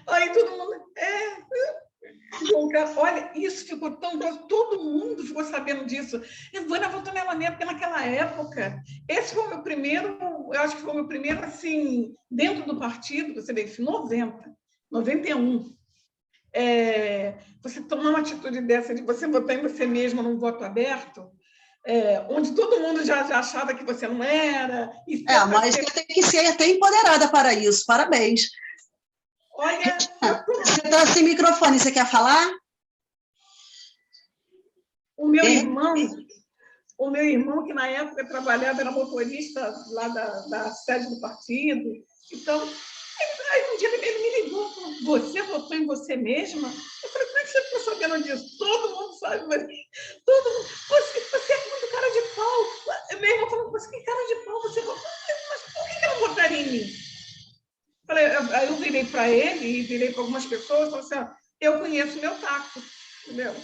Aí todo mundo... Olha, isso ficou tão grosso, todo mundo ficou sabendo disso. Vânia votou nela mesmo, porque naquela época, esse foi o meu primeiro, eu acho que foi o meu primeiro, assim, dentro do partido, você vê, 91. Você tomar uma atitude dessa, de você votar em você mesma num voto aberto, onde todo mundo já achava que você não era.
Mas você tem que ser até empoderada para isso. Parabéns.
Olha,
você está sem microfone, você quer falar?
O meu irmão, que na época trabalhava, era motorista lá da sede do partido. Então, aí um dia ele me ligou, falou, você votou em você mesma? Eu falei, como é que você ficou sabendo disso? Todo mundo sabe, mas todo mundo. Você é muito cara de pau. Meu irmão falou, você que cara de pau, você votou? Mas por que eu não votaria em mim? Aí eu virei para ele e virei para algumas pessoas e falei assim, eu conheço meu taco, entendeu?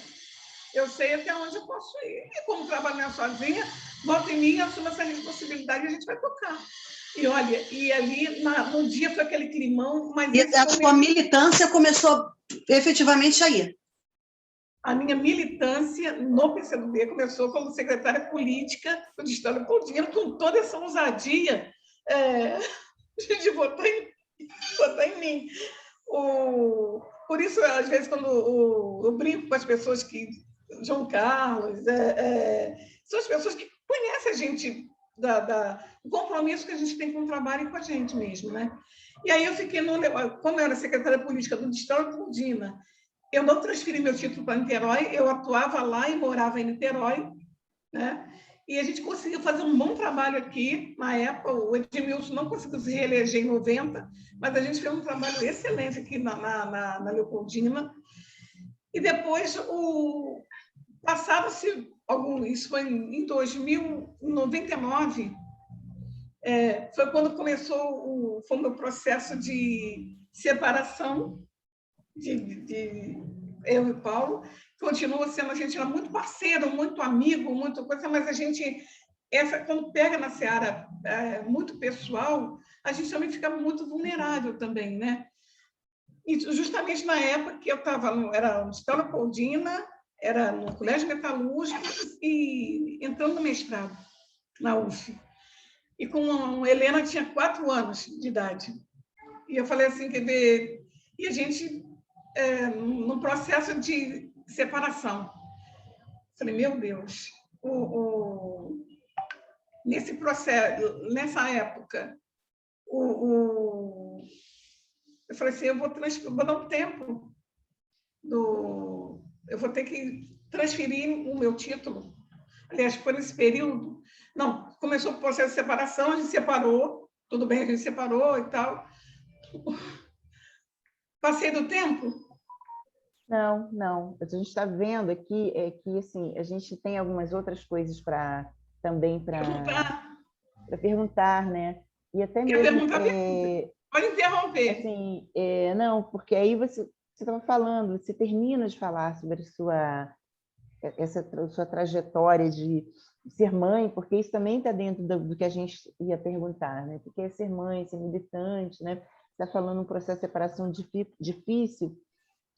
Eu sei até onde eu posso ir. E como trabalhar sozinha, volta em mim, assumo essa responsabilidade e a gente vai tocar. E olha, e ali no dia foi aquele climão, mas
e a sua militância começou efetivamente aí?
A minha militância no PCdoB começou como secretária política do Distrito Leopoldina, com toda essa ousadia de votar em mim. Por isso, às vezes, quando eu brinco com as pessoas que... João Carlos, são as pessoas que conhecem a gente, o compromisso que a gente tem com o trabalho e com a gente mesmo, né? E aí eu fiquei, como eu era secretária política do Distrito Leopoldina, eu não transferi meu título para Niterói, eu atuava lá e morava em Niterói, né? E a gente conseguiu fazer um bom trabalho aqui. Na época, o Edmilson não conseguiu se reeleger em 90, mas a gente fez um trabalho excelente aqui na Leopoldina. E depois, passaram-se isso foi em 2099, foi quando começou foi o meu processo de separação de eu e Paulo. Continua sendo, a gente era muito parceiro, muito amigo, muito coisa, mas a gente, quando pega na seara muito pessoal, a gente também fica muito vulnerável também, né? E justamente na época que eu estava, era no Hospital Leopoldina, era no Colégio Metalúrgico e entrando no mestrado, na UF. E com a Helena tinha 4 anos de idade. E eu falei assim, e a gente, num processo de separação. Falei, meu Deus, nesse processo, nessa época, eu falei assim, eu vou dar um tempo eu vou ter que transferir o meu título. Aliás, foi nesse período. Não, começou o processo de separação, a gente separou, tudo bem, a gente separou e tal. Passei do tempo?
Não. A gente está vendo aqui que assim, a gente tem algumas outras coisas também para perguntar, né? E até mesmo...
Pode interromper.
Assim, não, porque aí você estava falando, você termina de falar sobre essa sua trajetória de ser mãe, porque isso também está dentro do que a gente ia perguntar, né? Porque é ser mãe, ser militante, né? Você está falando um processo de separação difícil.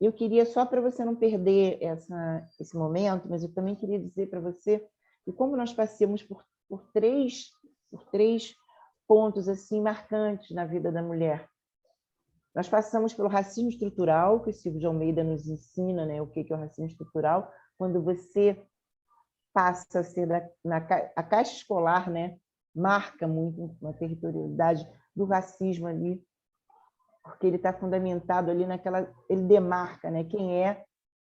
Eu queria, só para você não perder esse momento, mas eu também queria dizer para você que como nós passamos por três pontos assim marcantes na vida da mulher. Nós passamos pelo racismo estrutural, que o Silvio de Almeida nos ensina, né, o que é o racismo estrutural, quando você passa a ser a caixa escolar, né, marca muito uma territorialidade do racismo ali, porque ele está fundamentado ali ele demarca, né, quem é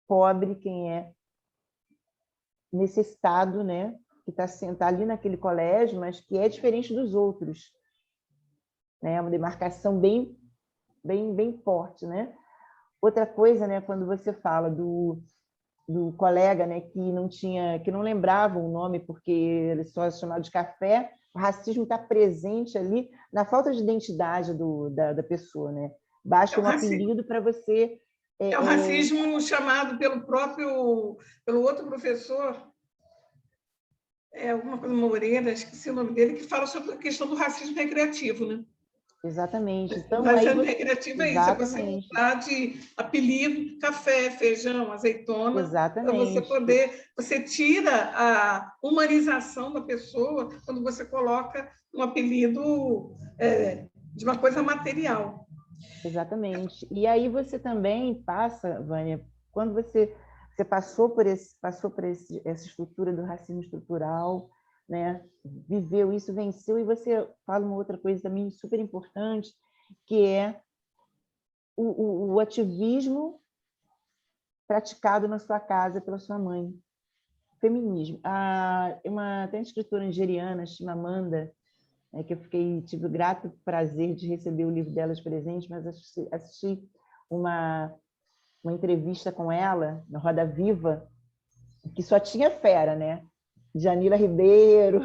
pobre, quem é necessitado, né, que está sentado ali naquele colégio, mas que é diferente dos outros, né, uma demarcação bem forte, né? Outra coisa, né, quando você fala do colega, né, que não lembrava o nome porque ele só é chamado de Café, o racismo está presente ali na falta de identidade da pessoa, né? Basta um apelido para você...
É o racismo chamado pelo outro professor, alguma coisa Moreira, esqueci o nome dele, que fala sobre a questão do racismo recreativo, né?
Exatamente. Então,
Mas
aí
a
você...
recreativa é isso, é você
Exatamente.
mudar de apelido, café, feijão, azeitona, para você
Exatamente.
poder... Você tira a humanização da pessoa quando você coloca um apelido de uma coisa material.
Exatamente. E aí você também passa, Vânia, quando você passou por essa estrutura do racismo estrutural, né? Viveu isso, venceu, e você fala uma outra coisa também super importante, que é o ativismo praticado na sua casa pela sua mãe. Feminismo. Tem uma escritora nigeriana, Chimamanda, que eu tive o grato prazer de receber o livro dela de presente, mas assisti uma entrevista com ela, na Roda Viva, que só tinha fera, né? Janila Ribeiro,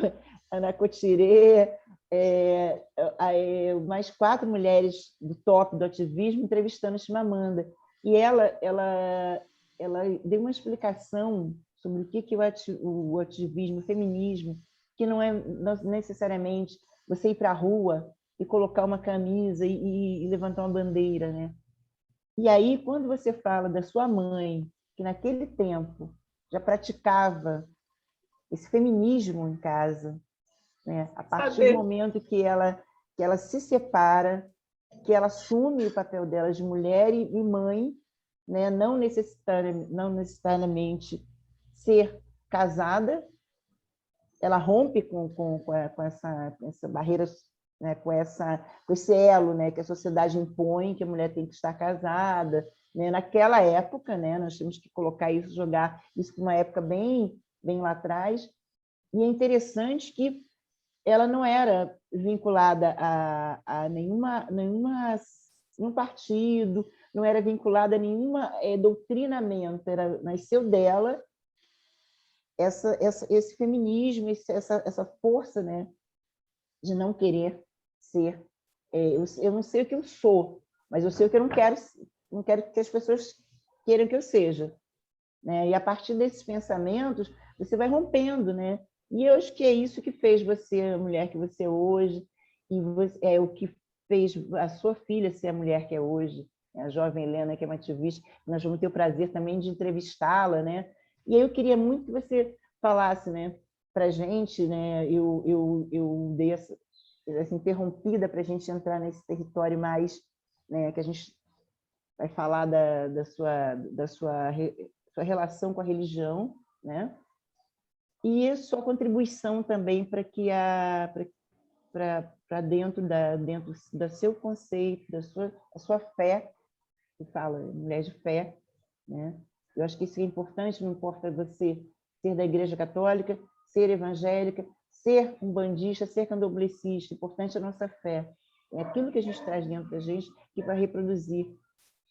Ana Cotirê, mais 4 mulheres do top do ativismo entrevistando Chimamanda. E ela deu uma explicação sobre o que o ativismo, o feminismo, que não é necessariamente você ir para a rua e colocar uma camisa e levantar uma bandeira, né? E aí, quando você fala da sua mãe, que naquele tempo já praticava esse feminismo em casa, né? A partir do momento que ela se separa, que ela assume o papel dela de mulher e mãe, né? Não necessariamente ser casada, ela rompe com essa barreira, né? com esse elo, né? que a sociedade impõe, que a mulher tem que estar casada, né? Naquela época, né? Nós temos que colocar isso, jogar isso para uma época bem lá atrás. E é interessante que ela não era vinculada a nenhum partido, não era vinculada a nenhuma doutrinamento, nasceu dela esse feminismo, essa força, né, de não querer ser. Eu não sei o que eu sou, mas eu sei o que eu não quero que as pessoas queiram que eu seja. Né? E a partir desses pensamentos, você vai rompendo, né? E eu acho que é isso que fez você a mulher que você é hoje, e é o que fez a sua filha ser a mulher que é hoje, né? A jovem Helena, que é uma ativista. Nós vamos ter o prazer também de entrevistá-la, né? E aí eu queria muito que você falasse, né, para a gente, né? Eu dei essa interrompida para a gente entrar nesse território mais, né, que a gente vai falar da sua relação com a religião, né? E sua contribuição também para que para dentro da seu conceito, da sua fé, que fala mulher de fé, né? Eu acho que isso é importante, não importa você ser da Igreja Católica, ser evangélica, ser umbandista, ser candomblessista, importante é a nossa fé. É aquilo que a gente traz dentro da gente que vai reproduzir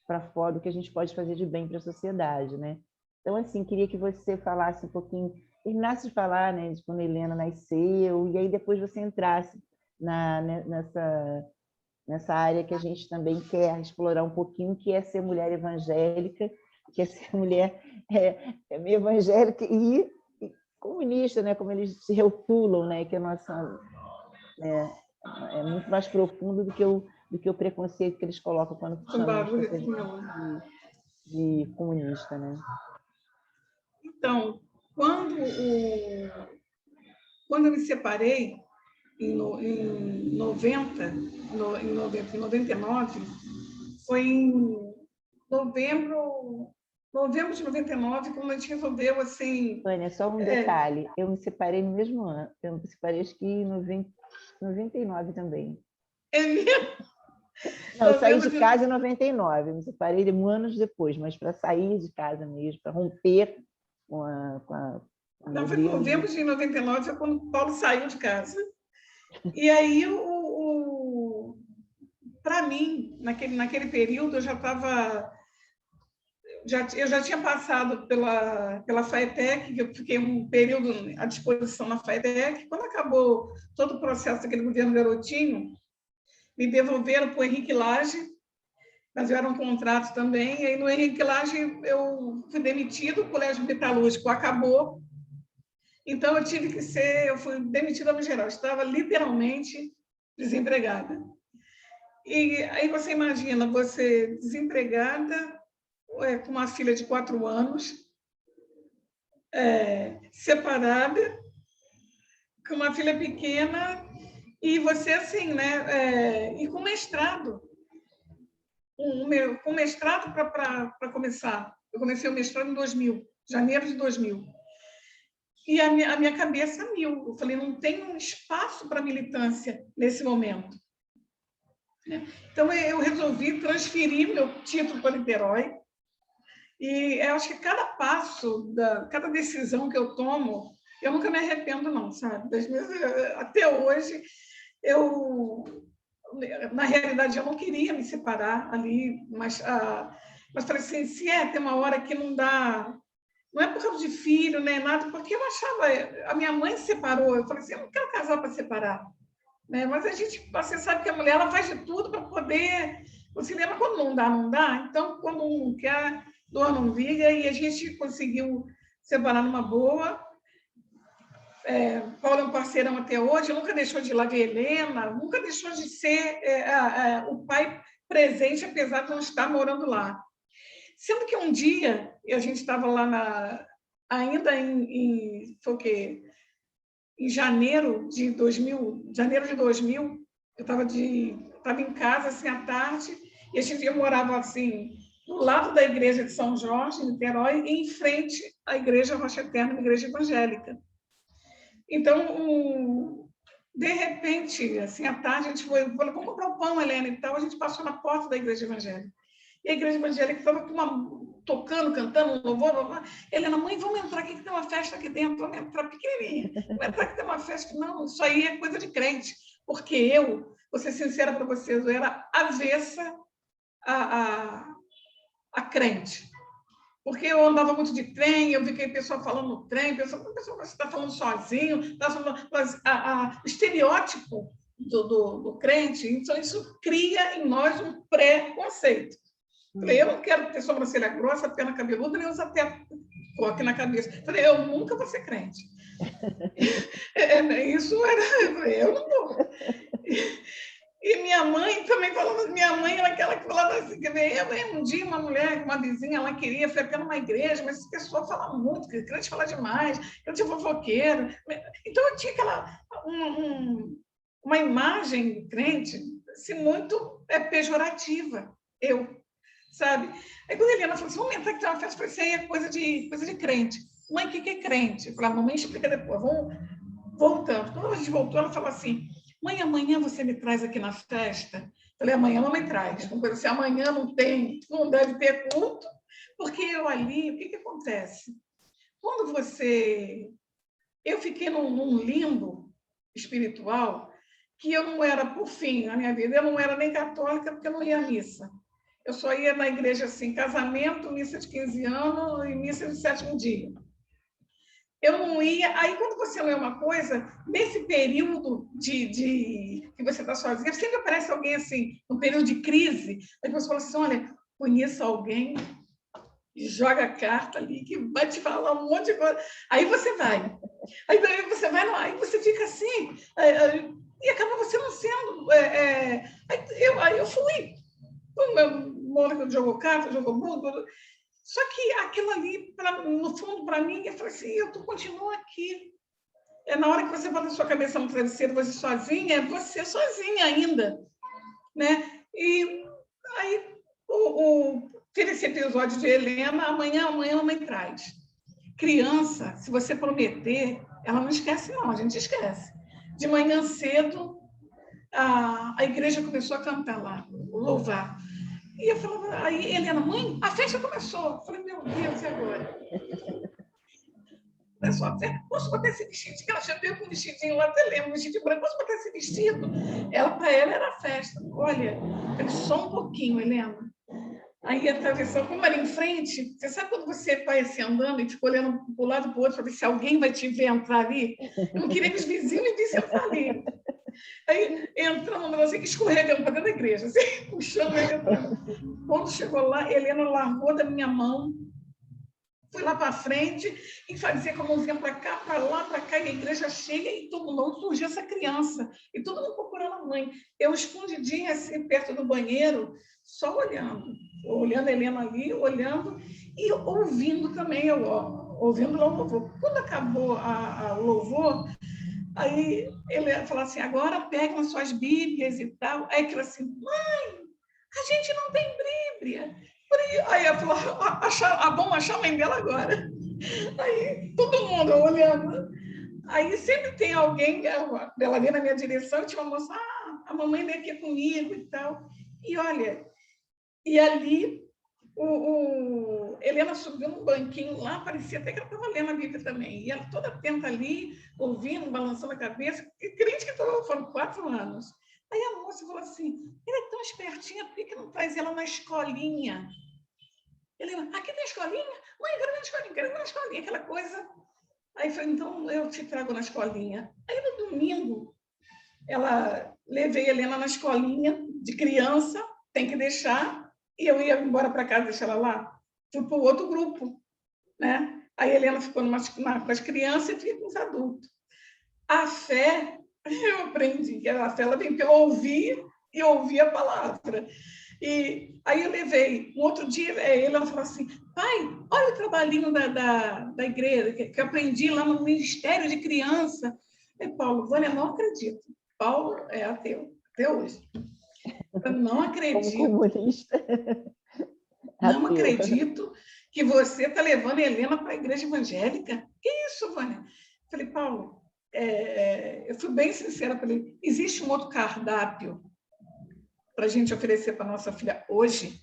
para fora o que a gente pode fazer de bem para a sociedade, né? Então, assim, queria que você falasse um pouquinho, terminasse de falar, né, de quando a Helena nasceu, e aí depois você entrasse nessa área que a gente também quer explorar um pouquinho, que é ser mulher evangélica, que é ser mulher meio evangélica e comunista, né, como eles se rotulam, né, que a nossa é muito mais profundo do que o preconceito que eles colocam quando chamam as pessoas de comunista, né?
Então, quando eu me separei, em 99, foi em novembro de 99, quando a gente resolveu, assim...
Vânia, só um detalhe, eu me separei no mesmo ano, eu me separei acho que em 99 também.
É mesmo?
Não, eu saí de casa em 99, me separei anos depois, mas para sair de casa mesmo, para romper com a
Não, foi em novembro de 99, foi quando o Paulo saiu de casa. E aí, para mim, naquele período, eu já tinha passado pela FAETEC, eu fiquei um período à disposição na FAETEC. Quando acabou todo o processo daquele governo Garotinho, me devolveram para o Henrique Lage, mas eu era um contrato também, e aí no Henrique Lage eu fui demitido, o colégio metalúrgico acabou, então eu fui demitida no geral, estava literalmente desempregada. E aí você imagina, você desempregada, com uma filha de 4 anos, separada, com uma filha pequena, e você assim, né? E com mestrado. Com mestrado para começar. Eu comecei o mestrado em 2000, janeiro de 2000. E a minha cabeça a mil. Eu falei, não tem um espaço para militância nesse momento. Então, eu resolvi transferir meu título para Niterói. E eu acho que cada passo, cada decisão que eu tomo, eu nunca me arrependo, não, sabe? Até hoje, na realidade, eu não queria me separar ali, mas falei assim, se tem uma hora que não dá, não é por causa de filho, nem nada, porque eu achava, a minha mãe se separou, eu falei assim, eu não quero casar para separar, né? Mas você sabe que a mulher, ela faz de tudo para poder, você lembra quando não dá, não dá? Então, quando um quer, dor não viga, e a gente conseguiu separar numa boa. Paulo é um parceirão até hoje, nunca deixou de ir lá ver Helena, nunca deixou de ser o pai presente, apesar de não estar morando lá. Sendo que um dia, a gente estava lá ainda foi o quê? Em janeiro de 2000, eu estava em casa, assim, à tarde, e eu morava, assim, do lado da igreja de São Jorge, em Niterói, e em frente à igreja Rocha Eterna, uma igreja evangélica. Então, de repente, assim, à tarde, a gente falou, vamos comprar o pão, Helena, e tal. A gente passou na porta da igreja evangélica. E a igreja evangélica estava tocando, cantando, louvor. Helena, mãe, vamos entrar aqui, que tem uma festa aqui dentro. Vamos entrar pequenininha. Vamos entrar que tem uma festa. Não, isso aí é coisa de crente. Porque vou ser sincera para vocês, eu era avessa a crente. Porque eu andava muito de trem, eu vi que a pessoa falando no trem, pessoa você está falando sozinho, está falando, o estereótipo do crente, então isso cria em nós um pré-conceito. Falei, eu não quero ter sobrancelha grossa, perna cabeluda, nem usar até aqui na cabeça. Falei, eu nunca vou ser crente. Isso era, eu não vou. E minha mãe também falava, minha mãe era aquela que falava assim, que um dia uma mulher, uma vizinha, ela queria, foi até numa igreja, mas essa pessoa fala muito, que crente fala demais, eu tinha fofoqueiro. Então eu tinha uma imagem de crente assim, muito pejorativa, sabe? Aí quando a Helena falou assim, vamos entrar que tem uma festa, eu falei, isso aí é coisa de crente. Mãe, o que é crente? Eu falei, mamãe explica depois, vamos voltando. Quando a gente voltou, ela falou assim, mãe, amanhã você me traz aqui na festa? Eu falei, amanhã não me traz. Como se amanhã não deve ter culto, porque eu ali, o que acontece? Quando eu fiquei num limbo espiritual, que eu não era, por fim, na minha vida, eu não era nem católica, porque eu não ia à missa. Eu só ia na igreja, assim, casamento, missa de 15 anos e missa de 7º dia. Eu não ia. Aí, quando você lê uma coisa, nesse período que você está sozinha, sempre aparece alguém assim, no período de crise, aí você fala assim: olha, conheço alguém, e joga a carta ali, que vai te falar um monte de coisa. Aí você vai. Aí você vai, aí você fica assim, e acaba você não sendo. Aí eu fui. O meu moleque jogou carta, jogou mundo. Só que aquilo ali, no fundo, para mim, eu falei assim, eu continuo aqui. Na hora que você bota a sua cabeça no travesseiro, você sozinha, é você sozinha ainda. Né? E aí, teve esse episódio de Helena, amanhã a mãe traz. Criança, se você prometer, ela não esquece, não, a gente esquece. De manhã cedo, a igreja começou a cantar lá, louvar. E eu falava, aí, Helena, mãe, a festa começou. Eu falei, meu Deus, e agora? Olha só, a festa, posso botar esse vestidinho? Ela já veio com um vestidinho lá, até lembro, um vestidinho branco, posso botar esse vestido? Para ela, era a festa. Olha, só um pouquinho, Helena. Aí atravessou, como era em frente, você sabe quando você vai assim andando e fica olhando para um lado e para o outro para ver se alguém vai te ver entrar ali? Eu não queria que os vizinhos me vissem entrar ali. Aí entrando, mas assim, escorregando para dentro da igreja, assim, puxando ele entrando. Quando chegou lá, Helena largou da minha mão fui lá para frente e fazia como vinha para cá, para lá, para cá, e a igreja cheia, e todo mundo surgiu essa criança, e todo mundo procurando a mãe. Eu escondidinha, assim, perto do banheiro, só olhando a Helena ali, olhando, e ouvindo também, ouvindo lá o louvor. Quando acabou o louvor, aí ele falou assim, agora peguem as suas Bíblias e tal. Aí ele assim, mãe, a gente não tem Bíblia. Aí ela falou, vamos achar a mãe dela agora. Aí todo mundo olhando. Aí sempre tem alguém, ela vem na minha direção, tinha uma moça, a mamãe vem aqui comigo e tal. E olha, e ali Helena subiu num banquinho lá, parecia até que ela estava lendo a Bíblia também. E ela toda atenta ali, ouvindo, balançando a cabeça, e crente que foram 4 anos. Aí a moça falou assim, ela é tão espertinha, por que não traz ela na escolinha? Helena, aqui tem escolinha? Mãe, quero ver na escolinha, aquela coisa. Aí eu falei, então eu te trago na escolinha. Aí no domingo, levei a Helena na escolinha de criança, tem que deixar, e eu ia embora para casa, deixar ela lá. Fui para o outro grupo, né? Aí a Helena ficou com as crianças e fiquei com os adultos. A fé, eu aprendi que a fé ela vem pelo ouvir e ouvir a palavra. E aí eu levei. No outro dia, ela falou assim, pai, olha o trabalhinho da igreja, que eu aprendi lá no Ministério de Criança. E Paulo, eu não acredito. Paulo é ateu, até hoje. Eu não acredito.
Como comunista.
Não acredito que você está levando a Helena para a igreja evangélica. Que isso, Vânia? Eu falei, Paulo, eu fui bem sincera, falei, existe um outro cardápio para a gente oferecer para nossa filha hoje?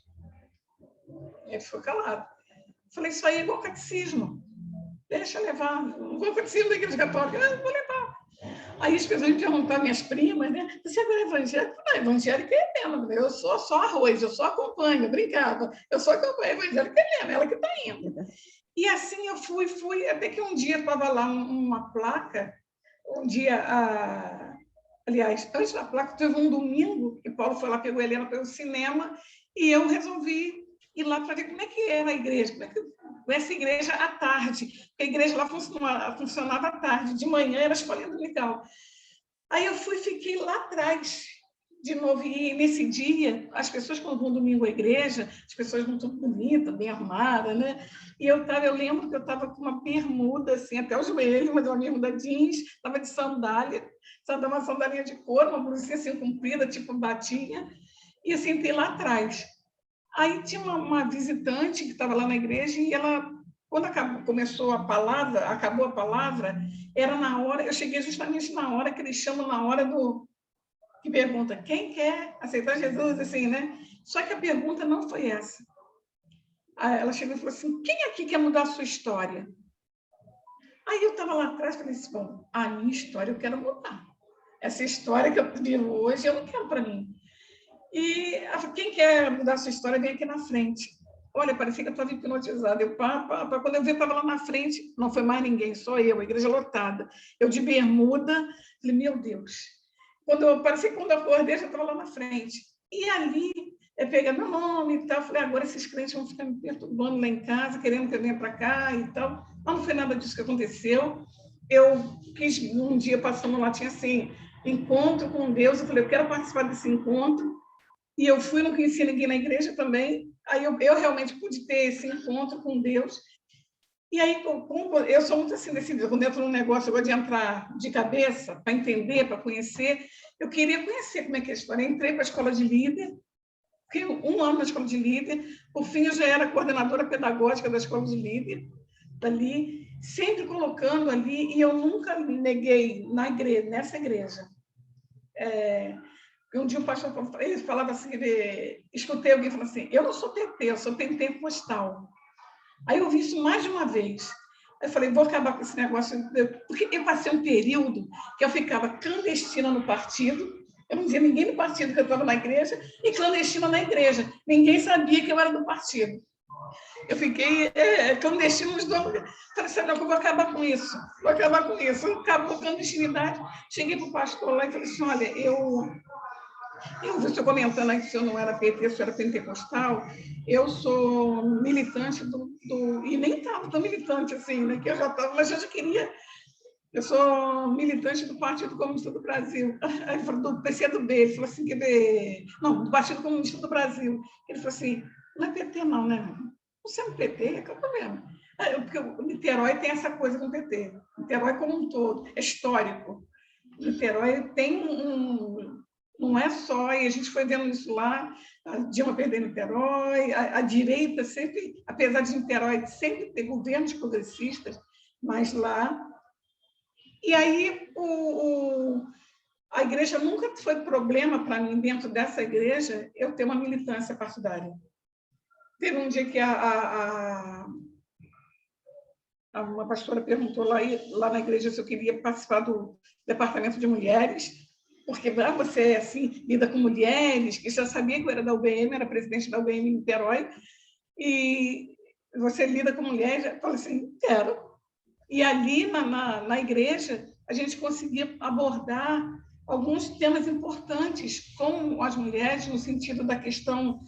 Ele ficou calado. Eu falei, isso aí é igual catecismo. Deixa eu levar. Não vou catecismo da igreja católica. Não, vou levar. Aí as pessoas me perguntaram, minhas primas, né? Você agora é evangélico? Não, evangélico é mesmo. Eu sou só arroz, eu só acompanho, eu brincava. Eu só acompanho, evangélico é mesmo, ela que está indo. E assim eu fui, até que um dia estava lá uma placa, aliás, antes da placa, teve um domingo, que Paulo foi lá, pegou a Helena pelo cinema, e eu resolvi ir lá para ver como é que era a igreja, como é que essa igreja à tarde, porque a igreja lá funcionava à tarde, de manhã era a escolinha dominical. Aí eu fiquei lá atrás, de novo, e nesse dia, as pessoas quando vão domingo à igreja, as pessoas vão tudo bonitas, bem arrumadas, né? E eu lembro que eu estava com uma bermuda, assim, até o joelho, mas uma bermuda jeans, estava de sandália, uma sandalinha de couro, uma blusinha assim comprida, tipo batinha, e eu sentei lá atrás. Aí tinha uma visitante que estava lá na igreja e ela, quando acabou a palavra, era na hora, eu cheguei justamente na hora que eles chamam, na hora que pergunta, quem quer aceitar Jesus, assim, né? Só que a pergunta não foi essa. Aí ela chegou e falou assim, quem aqui quer mudar a sua história? Aí eu estava lá atrás e falei assim, bom, a minha história eu quero mudar. Essa história que eu vivo hoje, eu não quero para mim. E ela falou, quem quer mudar a sua história, vem aqui na frente. Olha, parecia que eu estava hipnotizada. Quando eu vi, eu estava lá na frente, não foi mais ninguém, só eu, a igreja lotada. Eu de bermuda, falei, meu Deus. Parecia que quando eu acordei, já estava lá na frente. E ali, pegando meu nome e tal, falei, agora esses crentes vão ficar me perturbando lá em casa, querendo que eu venha para cá e tal. Mas não foi nada disso que aconteceu. Eu quis, um dia passando lá, tinha assim, encontro com Deus, eu falei, eu quero participar desse encontro. E eu fui, não conhecia ninguém na igreja também. Aí eu realmente pude ter esse encontro com Deus. E aí, eu sou muito assim, decidida. Quando eu entro num negócio, eu gosto de entrar de cabeça, para entender, para conhecer. Eu queria conhecer como é que é a história. Eu entrei para a escola de líder, fiquei 1 ano na escola de líder. Por fim, eu já era coordenadora pedagógica da escola de líder, dali, sempre colocando ali, e eu nunca me neguei nessa igreja. Um dia o pastor ele falava assim, escutei alguém falando assim, eu não sou PT, eu sou pentecostal. Aí eu vi isso mais de uma vez. Aí eu falei, vou acabar com esse negócio, porque eu passei um período que eu ficava clandestina no partido, eu não dizia ninguém do partido que eu estava na igreja, e clandestina na igreja. Ninguém sabia que eu era do partido. Eu fiquei clandestina nos dois. Falei, sabe, não, eu vou acabar com isso. Acabou a clandestinidade. Cheguei para o pastor lá e falei assim, olha, Eu vi o senhor comentando aí que o senhor não era PT, o senhor era pentecostal. Eu sou militante e nem estava tão militante assim, né? Que eu já estava, mas eu já queria. Eu sou militante do Partido Comunista do Brasil, do PCdoB. Ele falou assim, não, do Partido Comunista do Brasil. Ele falou assim, não é PT não, né? Você é um PT? Qual é o problema? Porque o Niterói tem essa coisa com o PT. Niterói como um todo, é histórico. Niterói tem não é só, e a gente foi vendo isso lá, a Dilma perder Niterói, a direita sempre, apesar de Niterói sempre ter governos progressistas, mas lá... E aí a igreja nunca foi problema para mim, dentro dessa igreja, eu ter uma militância partidária. Teve um dia que uma pastora perguntou lá na igreja se eu queria participar do departamento de mulheres, porque você assim, lida com mulheres, que já sabia que eu era da UBM, era presidente da UBM em Niterói, e você lida com mulheres. Eu falei assim, quero. E ali na igreja, a gente conseguia abordar alguns temas importantes com as mulheres, no sentido da questão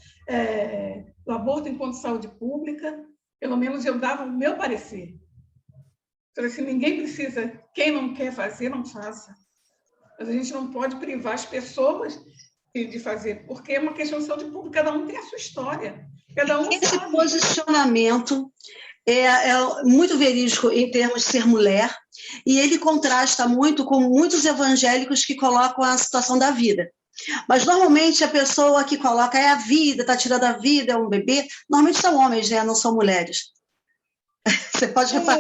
do aborto enquanto saúde pública. Pelo menos eu dava o meu parecer. Falei assim, ninguém precisa, quem não quer fazer, não faça. Mas a gente não pode privar as pessoas de fazer, porque é uma questão de saúde pública, cada um tem a sua história. Cada um
Esse
sabe.
posicionamento é muito verídico em termos de ser mulher, e ele contrasta muito com muitos evangélicos que colocam a situação da vida. Mas, normalmente, a pessoa que coloca é a vida, está tirando a vida, é um bebê, normalmente são homens, né? Não são mulheres. Você pode reparar.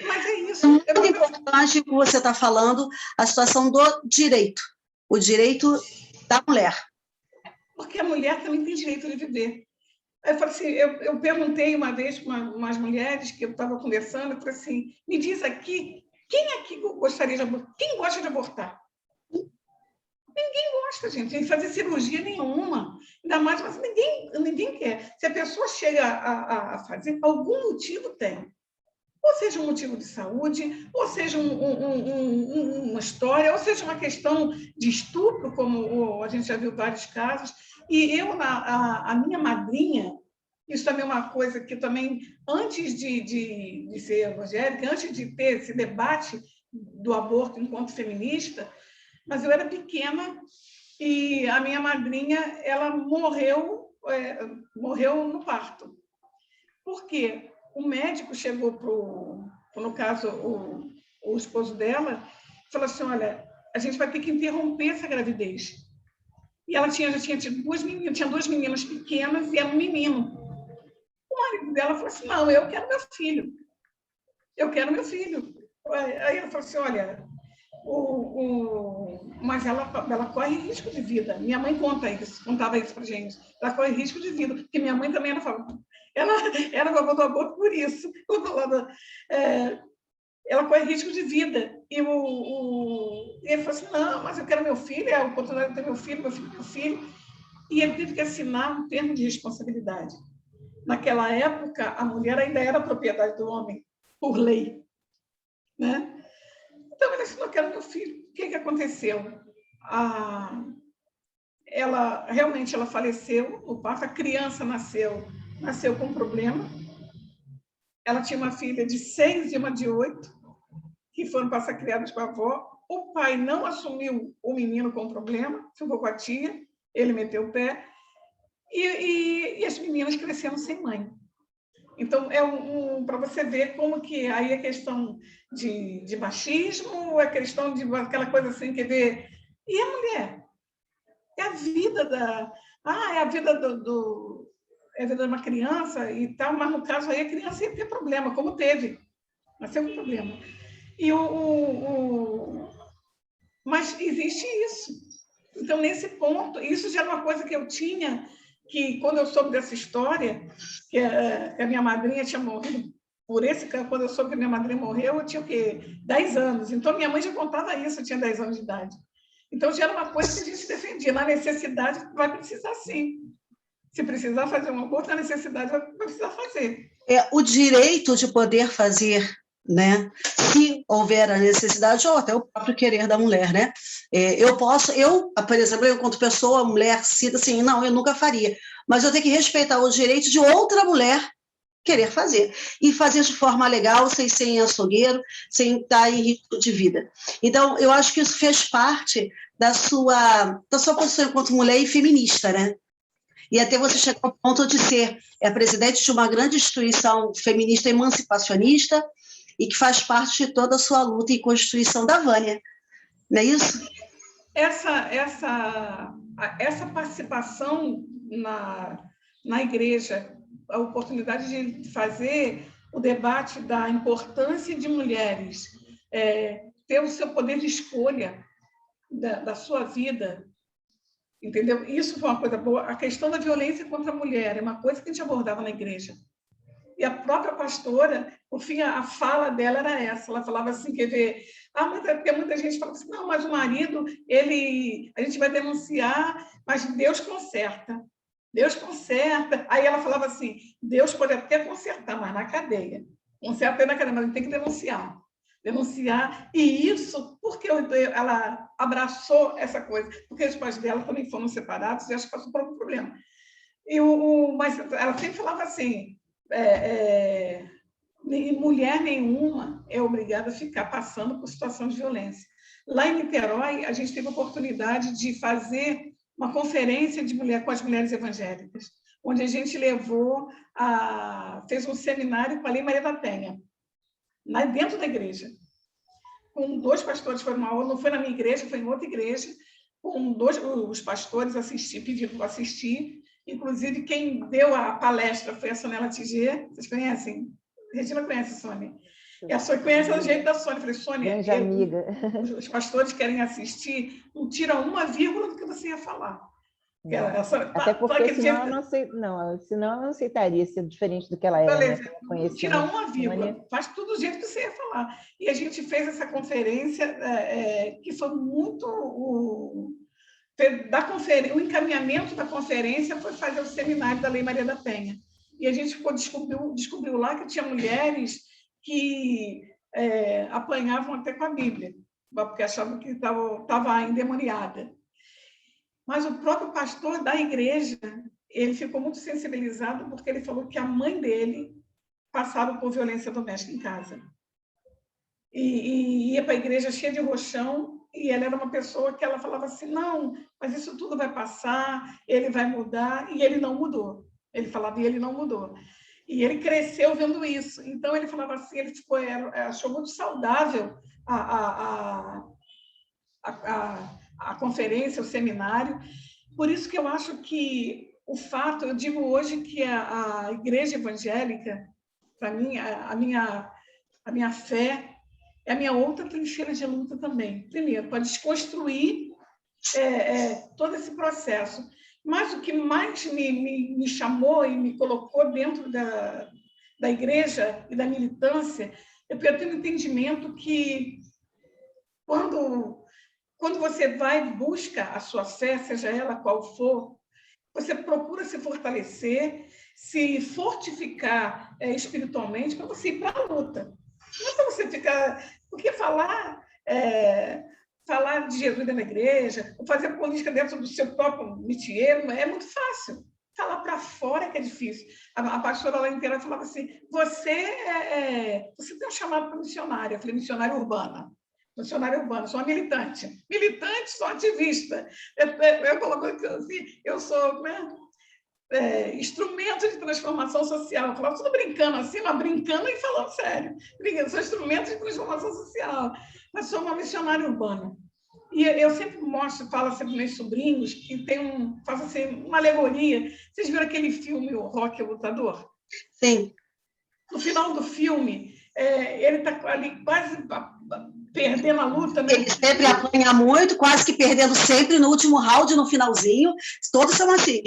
Mas é isso.
É muito importante o que você está falando, a situação do direito, o direito da mulher.
Porque a mulher também tem direito de viver. Eu falei assim, eu perguntei uma vez para umas mulheres que eu estava conversando, eu falei assim, me diz aqui, quem aqui gostaria de abortar? Quem gosta de abortar? Ninguém gosta, gente, de fazer cirurgia nenhuma. Ainda mais, mas ninguém quer. Se a pessoa chega a fazer, algum motivo tem. Ou seja, um motivo de saúde, ou seja, uma história, ou seja, uma questão de estupro, como a gente já viu vários casos. E a minha madrinha, isso também é uma coisa que também, antes de ser evangélica, antes de ter esse debate do aborto enquanto feminista, mas eu era pequena e a minha madrinha, ela morreu no parto. Por quê? O médico chegou no caso, o esposo dela, falou assim, olha, a gente vai ter que interromper essa gravidez. E ela já tinha tido duas meninas pequenas e era um menino. O marido dela falou assim, não, eu quero meu filho. Eu quero meu filho. Aí ela falou assim, olha, mas ela corre risco de vida. Minha mãe contava isso para gente. Ela corre risco de vida, porque minha mãe também ela era a favor do aborto por isso. Ela corre risco de vida. E ele falou assim, não, mas eu quero meu filho, é a oportunidade de ter meu filho. E ele teve que assinar um termo de responsabilidade. Naquela época, a mulher ainda era propriedade do homem, por lei. Né? Então, ele assinou, eu quero meu filho. O que aconteceu? Realmente ela faleceu no parto, a criança nasceu com um problema. Ela tinha uma filha de 6 e uma de 8, que foram para ser criadas com a avó. O pai não assumiu o menino com problema, ficou com a tia, ele meteu o pé, e as meninas cresceram sem mãe. Então, para você ver como que aí a questão de machismo, a questão de aquela coisa assim, quer ver... E a mulher? É a vida é a vida é a vida de uma criança e tal, mas no caso aí a criança ia ter problema, como teve. Nasceu com problema. E mas existe isso. Então, nesse ponto, isso já era uma coisa que eu tinha, que quando eu soube dessa história, que a minha madrinha tinha morrido quando eu soube que a minha madrinha morreu, eu tinha o quê? 10 anos. Então, minha mãe já contava isso, eu tinha 10 anos de idade. Então, já era uma coisa que a gente defendia. Na necessidade, vai precisar sim. Se precisar fazer um aborto, na necessidade, vai precisar fazer.
O direito de poder fazer, né? Se houver a necessidade, ou até o próprio querer da mulher, né? Por exemplo, eu, enquanto pessoa, mulher, cita assim, não, eu nunca faria. Mas eu tenho que respeitar os direitos de outra mulher querer fazer. E fazer de forma legal, sem ser açougueiro, sem estar em risco de vida. Então, eu acho que isso fez parte da sua posição enquanto mulher e feminista, né? E até você chegar ao ponto de ser presidente de uma grande instituição feminista emancipacionista e que faz parte de toda a sua luta e constituição da Vânia. Não é isso?
Essa participação na igreja, a oportunidade de fazer o debate da importância de mulheres ter o seu poder de escolha da sua vida, entendeu? Isso foi uma coisa boa. A questão da violência contra a mulher é uma coisa que a gente abordava na igreja. E a própria pastora, por fim, a fala dela era essa. Ela falava assim, quer ver, mas é porque muita gente fala assim, não, mas o marido, a gente vai denunciar, mas Deus conserta. Deus conserta. Aí ela falava assim, Deus pode até consertar, mas na cadeia. Conserta na cadeia, mas ele tem que denunciar. Denunciar. E isso, porque ela abraçou essa coisa? Porque os pais dela também foram separados e acho que passou por um problema. Mas ela sempre falava assim, mulher nenhuma é obrigada a ficar passando por situação de violência. Lá em Niterói, a gente teve a oportunidade de fazer uma conferência de mulher com as mulheres evangélicas, onde a gente fez um seminário com a Lei Maria da Penha, dentro da igreja, com 2 pastores, foi uma aula, não foi na minha igreja, foi em outra igreja, com os pastores pediram para assistir. Inclusive, quem deu a palestra foi a Sonela Tiger. Vocês conhecem? A Regina conhece a Sônia. E a Sônia conhece o jeito da Sônia. Eu falei, Sônia,
grande amiga.
Os pastores querem assistir, não tira uma vírgula do que você ia falar.
Até porque senão eu não aceitaria ser diferente do que ela era.
Beleza,
né?
tira uma vírgula, faz tudo do jeito que você ia falar. E a gente fez essa conferência que foi muito... o encaminhamento da conferência foi fazer o seminário da Lei Maria da Penha. E a gente descobriu lá que tinha mulheres que apanhavam até com a Bíblia, porque achavam que estava endemoniada. Mas o próprio pastor da igreja, ele ficou muito sensibilizado porque ele falou que a mãe dele passava por violência doméstica em casa. E ia para a igreja cheia de roxão, e ela era uma pessoa que ela falava assim, não, mas isso tudo vai passar, ele vai mudar, e ele não mudou. Ele falava, e ele não mudou. E ele cresceu vendo isso. Então, ele falava assim, ele achou muito saudável a conferência, o seminário. Por isso que eu acho que eu digo hoje que a igreja evangélica, para mim, a minha fé é a minha outra trincheira de luta também. Primeiro, para desconstruir todo esse processo. Mas o que mais me chamou e me colocou dentro da igreja e da militância é porque eu tenho um entendimento que quando você vai e busca a sua fé, seja ela qual for, você procura se fortalecer, se fortificar espiritualmente para você ir para a luta. Não é para você ficar... Porque falar de Jesus dentro da igreja, ou fazer política dentro do seu próprio métier, é muito fácil. Falar para fora que é difícil. A pastora lá inteira falava assim, você tem um chamado para missionária. Eu falei, missionária urbana. Missionária urbana, sou uma militante. Militante, sou ativista. Eu coloco assim, eu sou... instrumento de transformação social. Eu falava tudo brincando assim, mas brincando e falando sério. Sou instrumento de transformação social, mas sou uma missionária urbana. E eu sempre falo sempre meus sobrinhos que faço assim, uma alegoria. Vocês viram aquele filme, o Rocky, o Lutador?
Sim.
No final do filme, ele está ali quase perdendo a luta, né?
Ele sempre apanha muito, quase que perdendo sempre no último round, no finalzinho. Todos são assim.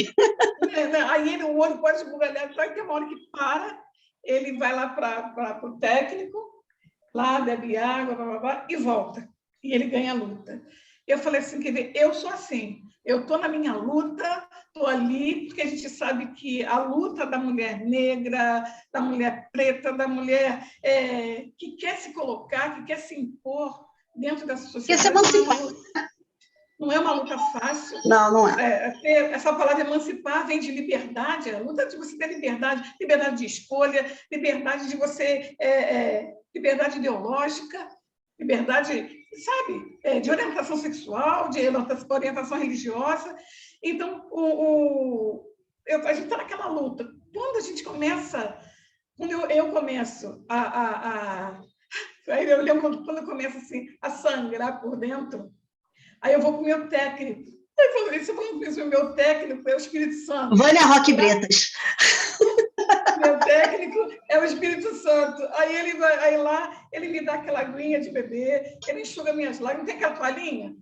Aí o olho quase esbugalhado, vai ter uma hora que para, ele vai lá para o técnico, lá bebe água, blá, blá, blá, e volta. E ele ganha a luta. Eu falei assim, quer ver, eu sou assim, eu estou na minha luta, estou ali, porque a gente sabe que a luta da mulher negra, da mulher preta, da mulher que quer se colocar, que quer se impor dentro dessa sociedade. não é uma luta fácil.
Não, não é.
Essa palavra emancipar vem de liberdade, a luta de você ter liberdade, liberdade de escolha, liberdade de você, liberdade ideológica, liberdade, sabe, de orientação sexual, de orientação religiosa. Então, a gente está naquela luta. Quando a gente começa, quando eu começo aí eu lembro quando eu começo assim, a sangrar por dentro, aí eu vou para o meu técnico. Aí eu falei, se eu não fiz o meu técnico, é o Espírito Santo.
Vânia Roque Bretas.
Meu técnico é o Espírito Santo. Aí lá ele me dá aquela aguinha de bebê, ele enxuga minhas lágrimas, tem aquela toalhinha?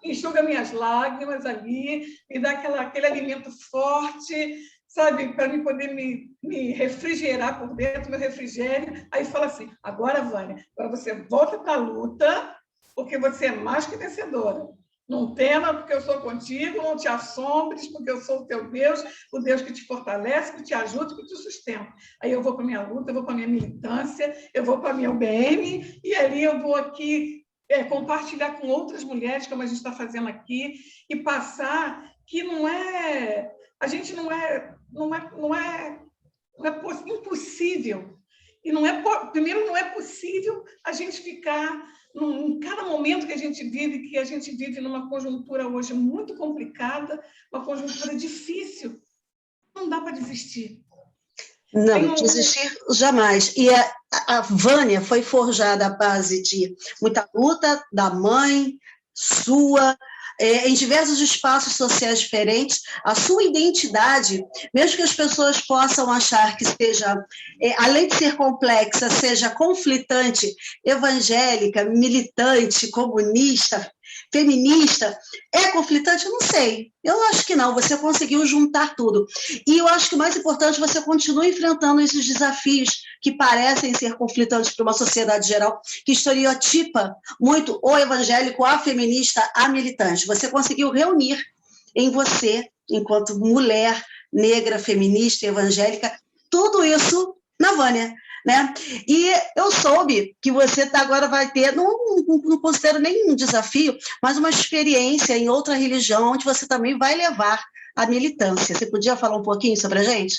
Enxuga minhas lágrimas ali, me dá aquele alimento forte, sabe, para mim poder me refrigerar por dentro, meu refrigério. Aí fala assim, agora, Vânia, agora você volta para a luta, porque você é mais que vencedora. Não tema, porque eu sou contigo, não te assombres, porque eu sou o teu Deus, o Deus que te fortalece, que te ajuda, que te sustenta. Aí eu vou para a minha luta, eu vou para a minha militância, eu vou para a minha UBM, e ali eu vou aqui compartilhar com outras mulheres, como a gente está fazendo aqui, e passar que não é... A gente não é impossível. E primeiro, não é possível a gente ficar, em cada momento que a gente vive numa conjuntura hoje muito complicada, uma conjuntura difícil, não dá para desistir.
Não, desistir jamais. E a Vânia foi forjada à base de muita luta da mãe, sua, em diversos espaços sociais diferentes. A sua identidade, mesmo que as pessoas possam achar que seja, além de ser complexa, seja conflitante, evangélica, militante, comunista, feminista, é conflitante? Eu não sei. Eu acho que não, você conseguiu juntar tudo. E eu acho que o mais importante, você continua enfrentando esses desafios que parecem ser conflitantes para uma sociedade geral, que estereotipa muito o evangélico, a feminista, a militante. Você conseguiu reunir em você, enquanto mulher negra, feminista, evangélica, tudo isso na Vânia. Né? E eu soube que você agora vai ter, não considero nem um desafio, mas uma experiência em outra religião, onde você também vai levar a militância. Você podia falar um pouquinho sobre a gente?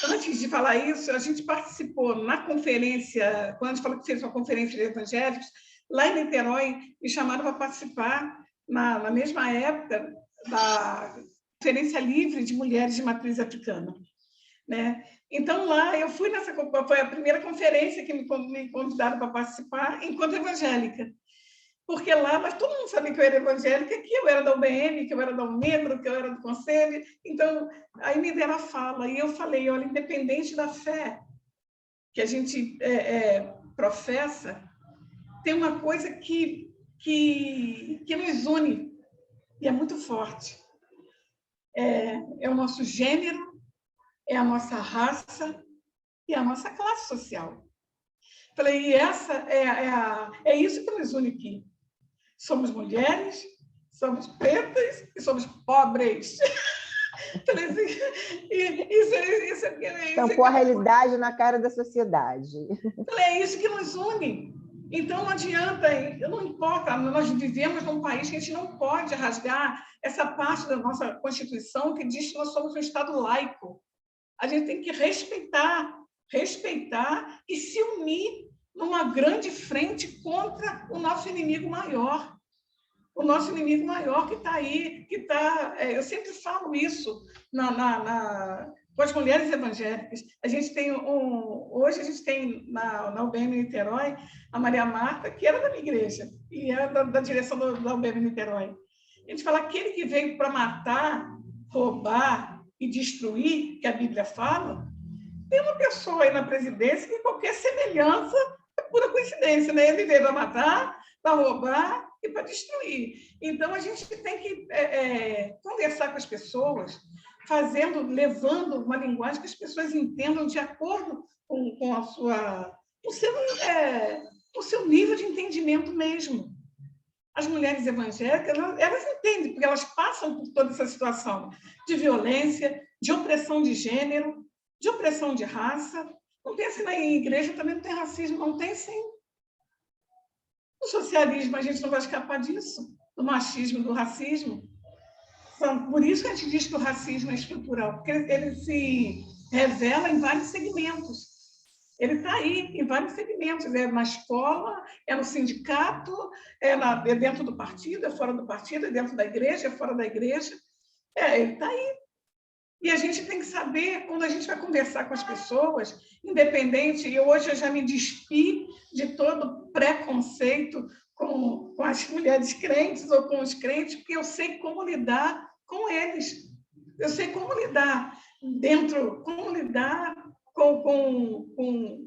Antes de falar isso, a gente participou na conferência, quando a gente falou que fez uma conferência de evangélicos, lá em Niterói, me chamaram para participar, na mesma época, da Conferência Livre de Mulheres de Matriz Africana. Né? Então, lá, eu fui foi a primeira conferência que me convidaram para participar, enquanto evangélica. Porque lá, mas todo mundo sabia que eu era evangélica, que eu era da UBM, que eu era da UNEDRO, que eu era do Conselho. Então, aí me deram a fala, e eu falei, olha, independente da fé que a gente professa, tem uma coisa que nos une, e é muito forte. É o nosso gênero, é a nossa raça e a nossa classe social. Falei, e essa é isso que nos une aqui. Somos mulheres, somos pretas e somos pobres. Falei assim,
Tampou a realidade na cara da sociedade.
Falei, é isso que nos une. Então, não adianta, não importa, nós vivemos num país que a gente não pode rasgar essa parte da nossa Constituição que diz que nós somos um Estado laico. A gente tem que respeitar e se unir numa grande frente contra o nosso inimigo maior. O nosso inimigo maior que está aí, eu sempre falo isso com as mulheres evangélicas. A gente tem hoje a gente tem na UBM Niterói a Maria Marta, que era da minha igreja, e era da direção da UBM Niterói. A gente fala aquele que veio para matar, roubar e destruir, que a Bíblia fala, tem uma pessoa aí na presidência que qualquer semelhança é pura coincidência, né? Ele veio para matar, para roubar e para destruir. Então, a gente tem que conversar com as pessoas, levando uma linguagem que as pessoas entendam de acordo com o seu nível de entendimento mesmo. As mulheres evangélicas, elas entendem, porque elas passam por toda essa situação de violência, de opressão de gênero, de opressão de raça. Não tem assim, na igreja também não tem racismo, não tem sim. O socialismo, a gente não vai escapar disso, do machismo, do racismo. Por isso que a gente diz que o racismo é estrutural, porque ele se revela em vários segmentos. Ele está aí, em vários segmentos. É na escola, é no sindicato, é dentro do partido, é fora do partido, é dentro da igreja, é fora da igreja. Ele está aí. E a gente tem que saber, quando a gente vai conversar com as pessoas, independente, e hoje eu já me despi de todo preconceito com as mulheres crentes ou com os crentes, porque eu sei como lidar com eles. Eu sei como lidar como lidar com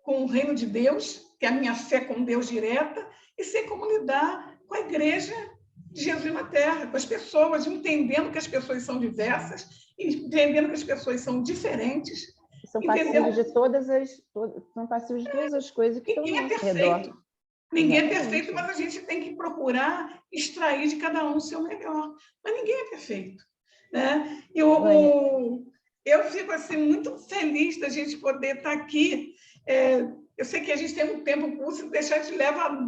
o reino de Deus, que é a minha fé com Deus direta, e sei como lidar com a igreja de Jesus na Terra, com as pessoas, entendendo que as pessoas são diversas, entendendo que as pessoas são diferentes.
São passivos de são passivos de todas as coisas que estão ao nosso redor.
Ninguém é perfeito, mas a gente tem que procurar extrair de cada um o seu melhor. Mas ninguém é perfeito, né? Eu fico assim muito feliz da gente poder estar aqui. Eu sei que a gente tem um tempo curto, deixar de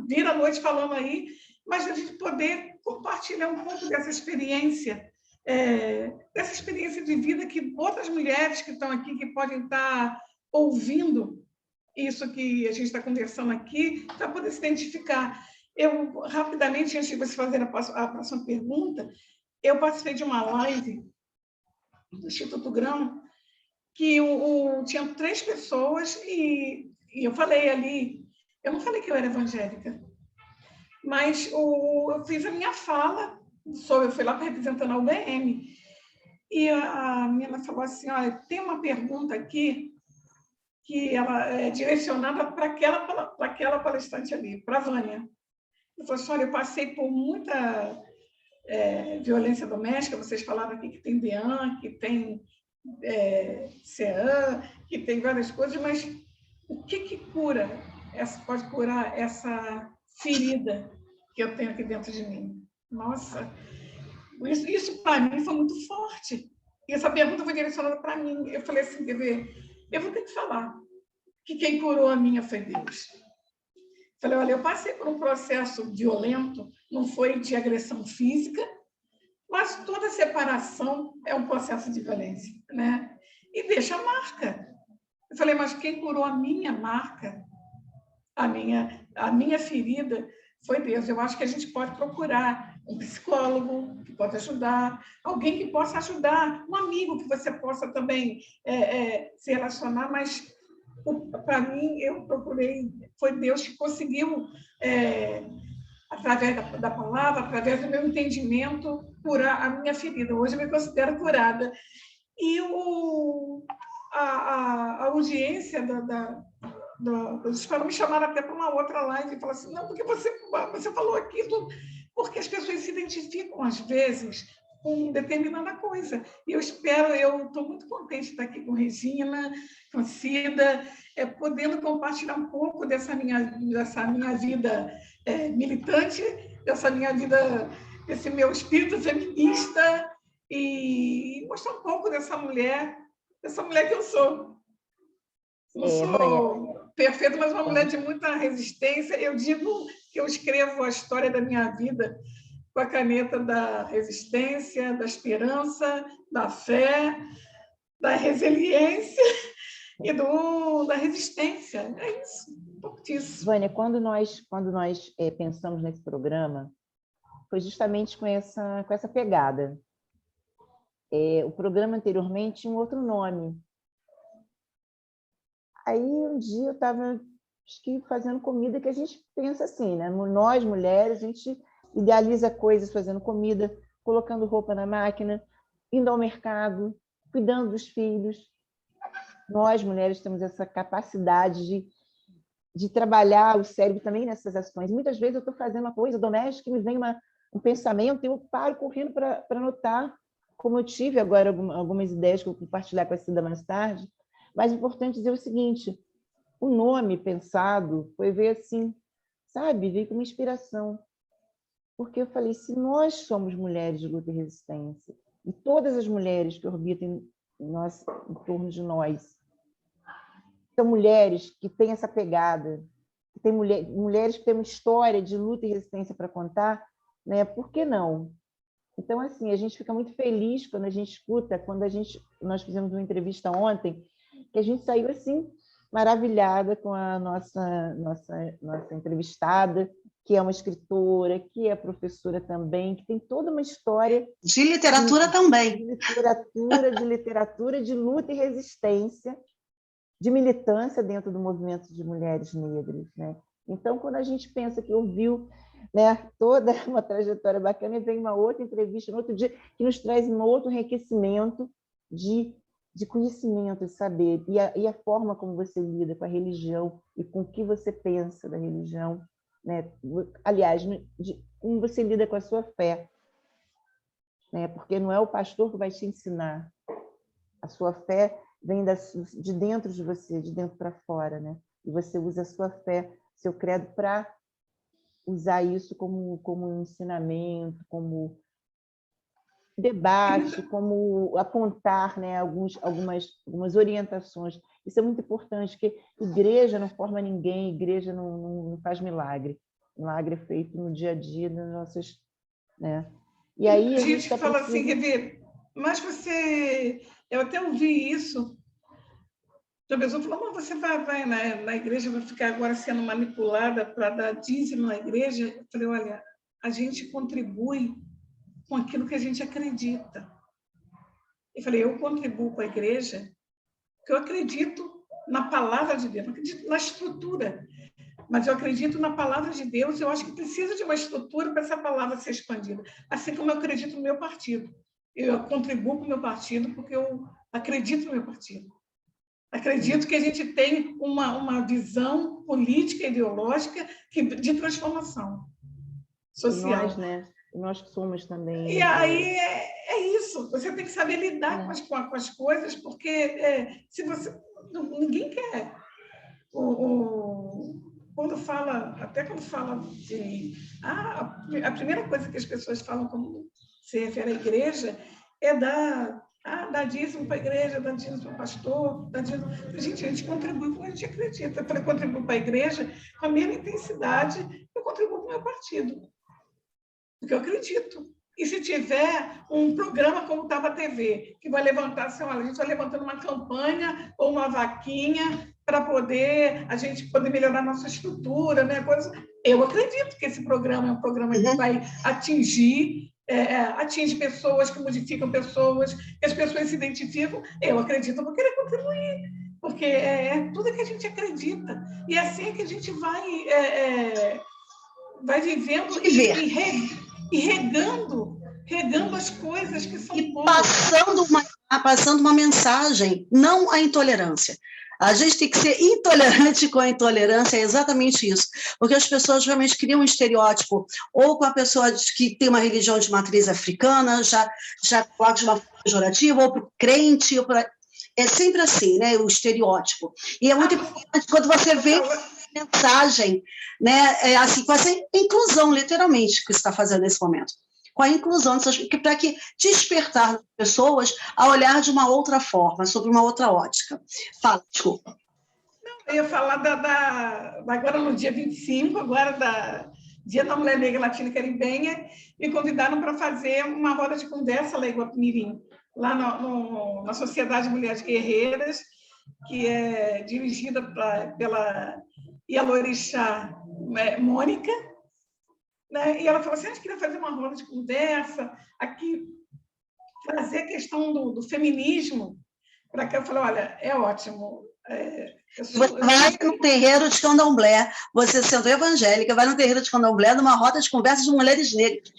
vir à noite falando aí, mas a gente poder compartilhar um pouco dessa experiência de vida que outras mulheres que estão aqui, que podem estar ouvindo isso que a gente está conversando aqui, para poder se identificar. Eu, rapidamente, antes de você fazer a próxima pergunta, eu participei de uma live do Instituto Grão, que tinha 3 pessoas, e eu falei ali, eu não falei que eu era evangélica, mas eu fiz a minha fala, eu fui lá representando a UBM, e a menina falou assim, olha, tem uma pergunta aqui, que ela é direcionada para aquela palestrante ali, para a Vânia. Eu falei assim, olha, eu passei por muita violência doméstica, vocês falaram aqui que tem DEAN, que tem CEAN, que tem várias coisas, mas o que pode curar essa ferida que eu tenho aqui dentro de mim? Nossa, isso para mim foi muito forte. E essa pergunta foi direcionada para mim. Eu falei assim, quer ver, eu vou ter que falar que quem curou a minha foi Deus. Falei, olha, eu passei por um processo violento, não foi de agressão física, mas toda separação é um processo de violência, né? E deixa marca. Eu falei, mas quem curou a minha marca, a minha ferida, foi Deus. Eu acho que a gente pode procurar um psicólogo que pode ajudar, alguém que possa ajudar, um amigo que você possa também se relacionar, mas para mim, eu procurei, foi Deus que conseguiu, através da palavra, através do meu entendimento, curar a minha ferida. Hoje eu me considero curada. E a audiência dos hispanos me chamaram até para uma outra live e falaram assim, não, porque você falou aquilo, porque as pessoas se identificam, às vezes, com determinada coisa. E eu estou muito contente de estar aqui com Regina, com Cida, podendo compartilhar um pouco dessa minha vida militante, dessa minha vida, desse meu espírito feminista, e mostrar um pouco dessa mulher que eu sou. Não sou perfeita, mas uma mulher de muita resistência. Eu digo que eu escrevo a história da minha vida com a caneta da resistência, da esperança, da fé, da resiliência e da resistência. É isso, um pouco disso.
Vânia, quando nós pensamos nesse programa, foi justamente com essa pegada. O programa anteriormente tinha um outro nome. Aí um dia eu estava fazendo comida, que a gente pensa assim, né? Nós, mulheres, a gente idealiza coisas fazendo comida, colocando roupa na máquina, indo ao mercado, cuidando dos filhos. Nós, mulheres, temos essa capacidade de trabalhar o cérebro também nessas ações. Muitas vezes eu estou fazendo uma coisa doméstica e me vem um pensamento e eu paro correndo para anotar, como eu tive agora algumas ideias que eu vou compartilhar com a Cida mais tarde. Mas é importante dizer o seguinte, o nome pensado foi ver assim, sabe? Veio com uma inspiração. Porque eu falei, se nós somos mulheres de luta e resistência, e todas as mulheres que orbitam em torno de nós, são mulheres que têm essa pegada que tem mulheres que têm uma história de luta e resistência para contar, né? Por que não? Então, assim, a gente fica muito feliz quando a gente escuta, nós fizemos uma entrevista ontem, que a gente saiu assim maravilhada com a nossa entrevistada, que é uma escritora, que é professora também, que tem toda uma história
de literatura também.
De literatura, de luta e resistência, de militância dentro do movimento de mulheres negras, né? Então, quando a gente pensa que ouviu, né, toda uma trajetória bacana, e vem uma outra entrevista no outro dia que nos traz um outro enriquecimento de conhecimento, de saber, e a forma como você lida com a religião e com o que você pensa da religião, né? Aliás, como você lida com a sua fé, né? Porque não é o pastor que vai te ensinar. A sua fé vem de dentro de você, de dentro para fora, né? E você usa a sua fé, seu credo, para usar isso como um ensinamento, como debate, como apontar, né, algumas orientações. Isso é muito importante, porque igreja não forma ninguém, igreja não faz milagre. Milagre é feito no dia a dia das nossas... Né? E aí
a gente fala assim, Revi, mas você... Eu até ouvi isso. A pessoa falou, mas você vai na igreja, vai ficar agora sendo manipulada para dar dízimo na igreja? Eu falei, olha, a gente contribui com aquilo que a gente acredita. Eu falei, eu contribuo com a igreja porque eu acredito na palavra de Deus, não acredito na estrutura, mas eu acredito na palavra de Deus, eu acho que precisa de uma estrutura para essa palavra ser expandida, assim como eu acredito no meu partido. Eu contribuo com o meu partido porque eu acredito no meu partido. Acredito que a gente tem uma visão política, ideológica de transformação social.
Nós que somos também...
E aí é isso, você tem que saber lidar com as coisas, porque se você... Ninguém quer... Quando fala de... a primeira coisa que as pessoas falam quando se refere à igreja é dar dízimo para a igreja, dar dízimo para o pastor, dar dízimo... Gente, a gente contribui como a gente acredita. Eu falei, contribuo para a igreja com a mesma intensidade que eu contribuo para o meu partido, porque eu acredito. E se tiver um programa como o Taba TV, que vai levantar, assim, olha, a gente vai levantando uma campanha ou uma vaquinha para a gente poder melhorar a nossa estrutura, né? Eu acredito que esse programa é um programa que vai atinge pessoas, que modificam pessoas, que as pessoas se identificam. Eu acredito, eu vou querer contribuir, porque é tudo que a gente acredita. E é assim que a gente vai vivendo e regando as coisas que são boas.
Passando uma mensagem, não a intolerância. A gente tem que ser intolerante com a intolerância, é exatamente isso. Porque as pessoas realmente criam um estereótipo, ou com a pessoa que tem uma religião de matriz africana, já coloca de uma forma pejorativa, ou para o crente, é sempre assim, né, o estereótipo. E é muito importante quando você vê mensagem, né, assim, com essa inclusão, literalmente, que você está fazendo nesse momento. Com a inclusão, para que despertar pessoas a olhar de uma outra forma, sobre uma outra ótica. Fala, desculpa.
Eu ia falar agora no dia 25, Dia da Mulher Negra Latina e Caribenha, me convidaram para fazer uma roda de conversa lá em Guapimirim, lá na Sociedade Mulheres Guerreiras, que é dirigida pela Ialorixá Mônica, né? E ela falou assim, a gente queria fazer uma roda de conversa, aqui, trazer a questão do feminismo, para que eu falei, olha, é ótimo.
Você vai no terreiro de Candomblé, você sendo evangélica, vai no terreiro de Candomblé, numa roda de conversa de mulheres negras.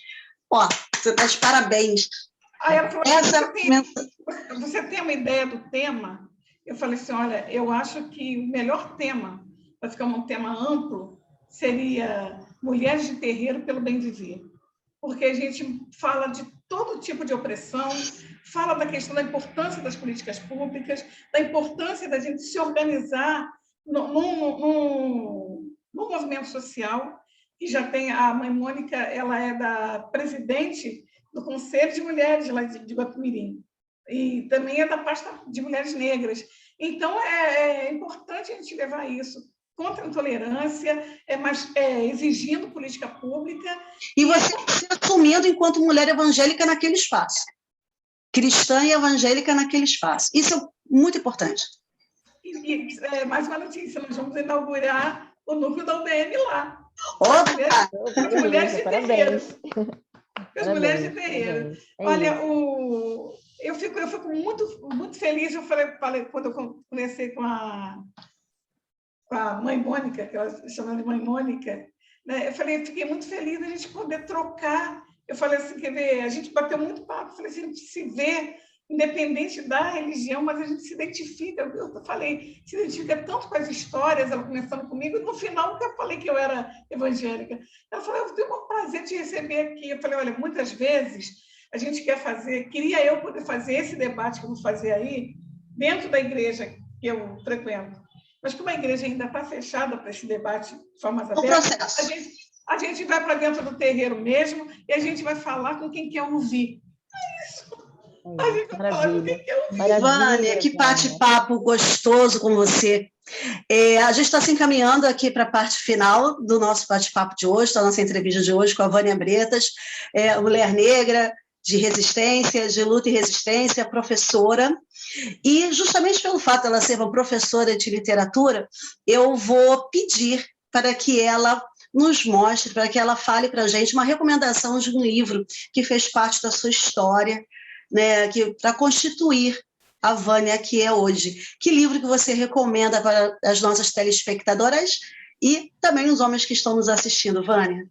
Ó, você está de parabéns.
Aí ela falou, você tem uma ideia do tema? Eu falei assim, olha, eu acho que o melhor tema, para ficar um tema amplo, seria Mulheres de Terreiro pelo Bem Viver. Porque a gente fala de todo tipo de opressão, fala da questão da importância das políticas públicas, da importância da gente se organizar num movimento social, que já tem a mãe Mônica, ela é da presidente do Conselho de Mulheres lá de Guapimirim, e também é da pasta de mulheres negras. Então, é importante a gente levar isso. contra a intolerância, mas exigindo política pública.
E você se assumindo enquanto mulher evangélica naquele espaço. Cristã e evangélica naquele espaço. Isso é muito importante.
Mais uma notícia, nós vamos inaugurar o núcleo da UBM lá.
Opa!
As mulheres de terreiro. As mulheres de
Parabéns,
terreiro.
parabéns. É
Olha,
isso.
eu fico muito, muito feliz. Eu falei quando eu conversei com a mãe Mônica, que ela chama de mãe Mônica, né? Eu fiquei muito feliz de a gente poder trocar. Eu falei assim, quer ver, a gente bateu muito papo, eu falei assim, a gente se vê independente da religião, mas a gente se identifica. Eu falei, se identifica tanto com as histórias, ela começando comigo, e no final eu falei que eu era evangélica. Ela falou, eu tenho um prazer te receber aqui. Eu falei, olha, muitas vezes a gente queria eu poder fazer esse debate que eu vou fazer aí, dentro da igreja que eu frequento. Mas como a igreja ainda está fechada para esse debate de formas abertas, a gente vai para dentro do terreiro mesmo e a gente vai falar com quem quer ouvir. É isso. A gente vai falar com quem quer ouvir.
Vânia, que bate-papo gostoso com você. A gente está se encaminhando aqui para a parte final do nosso bate-papo de hoje, da nossa entrevista de hoje com a Vânia Bretas, mulher negra, de resistência, de luta e resistência, professora. E justamente pelo fato de ela ser uma professora de literatura, eu vou pedir para que ela nos mostre, para que ela fale para a gente uma recomendação de um livro que fez parte da sua história, né, para constituir a Vânia que é hoje. Que livro que você recomenda para as nossas telespectadoras e também os homens que estão nos assistindo, Vânia?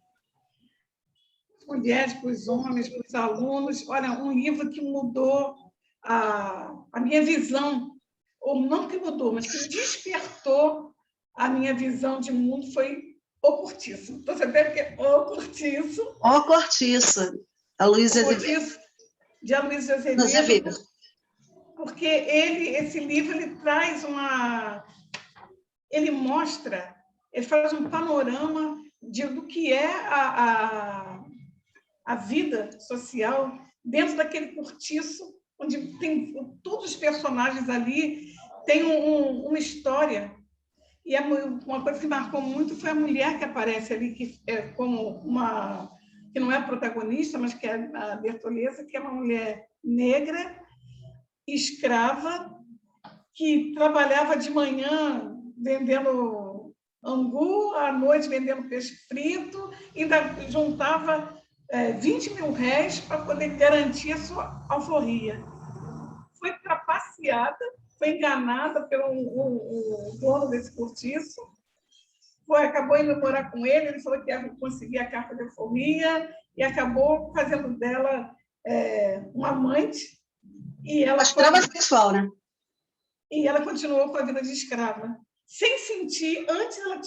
Mulheres, para os homens, para os alunos. Olha, um livro que mudou a minha visão, ou não que mudou, mas que despertou a minha visão de mundo foi O Cortiço. Você vê que é O Cortiço.
O Cortiço, a Luísa Azevedo.
De Aloysio Azevedo. Porque esse livro ele traz ele mostra, ele faz um panorama do que é a vida social dentro daquele cortiço, onde tem todos os personagens ali, tem uma história. E uma coisa que marcou muito foi a mulher que aparece ali, que é como que não é a protagonista, mas que é a Bertoleza, que é uma mulher negra, escrava, que trabalhava de manhã vendendo angu, à noite vendendo peixe frito, ainda juntava 20 mil réis para poder garantir a sua alforria. Foi trapaceada, foi enganada pelo dono desse cortiço, acabou indo morar com ele falou que ia conseguir a carta de alforria e acabou fazendo dela uma amante. E ela
escrava sexual, né?
E ela continuou com a vida de escrava. Sem sentir, antes ela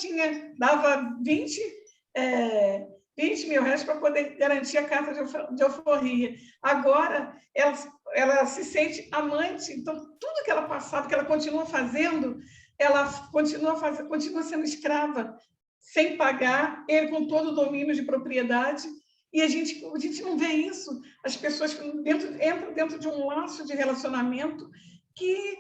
dava 20 mil réis para poder garantir a carta de alforria. Agora, ela se sente amante, então tudo que ela passava, que ela continua fazendo, ela continua sendo escrava, sem pagar, ele com todo o domínio de propriedade. E a gente não vê isso. As pessoas entram dentro de um laço de relacionamento que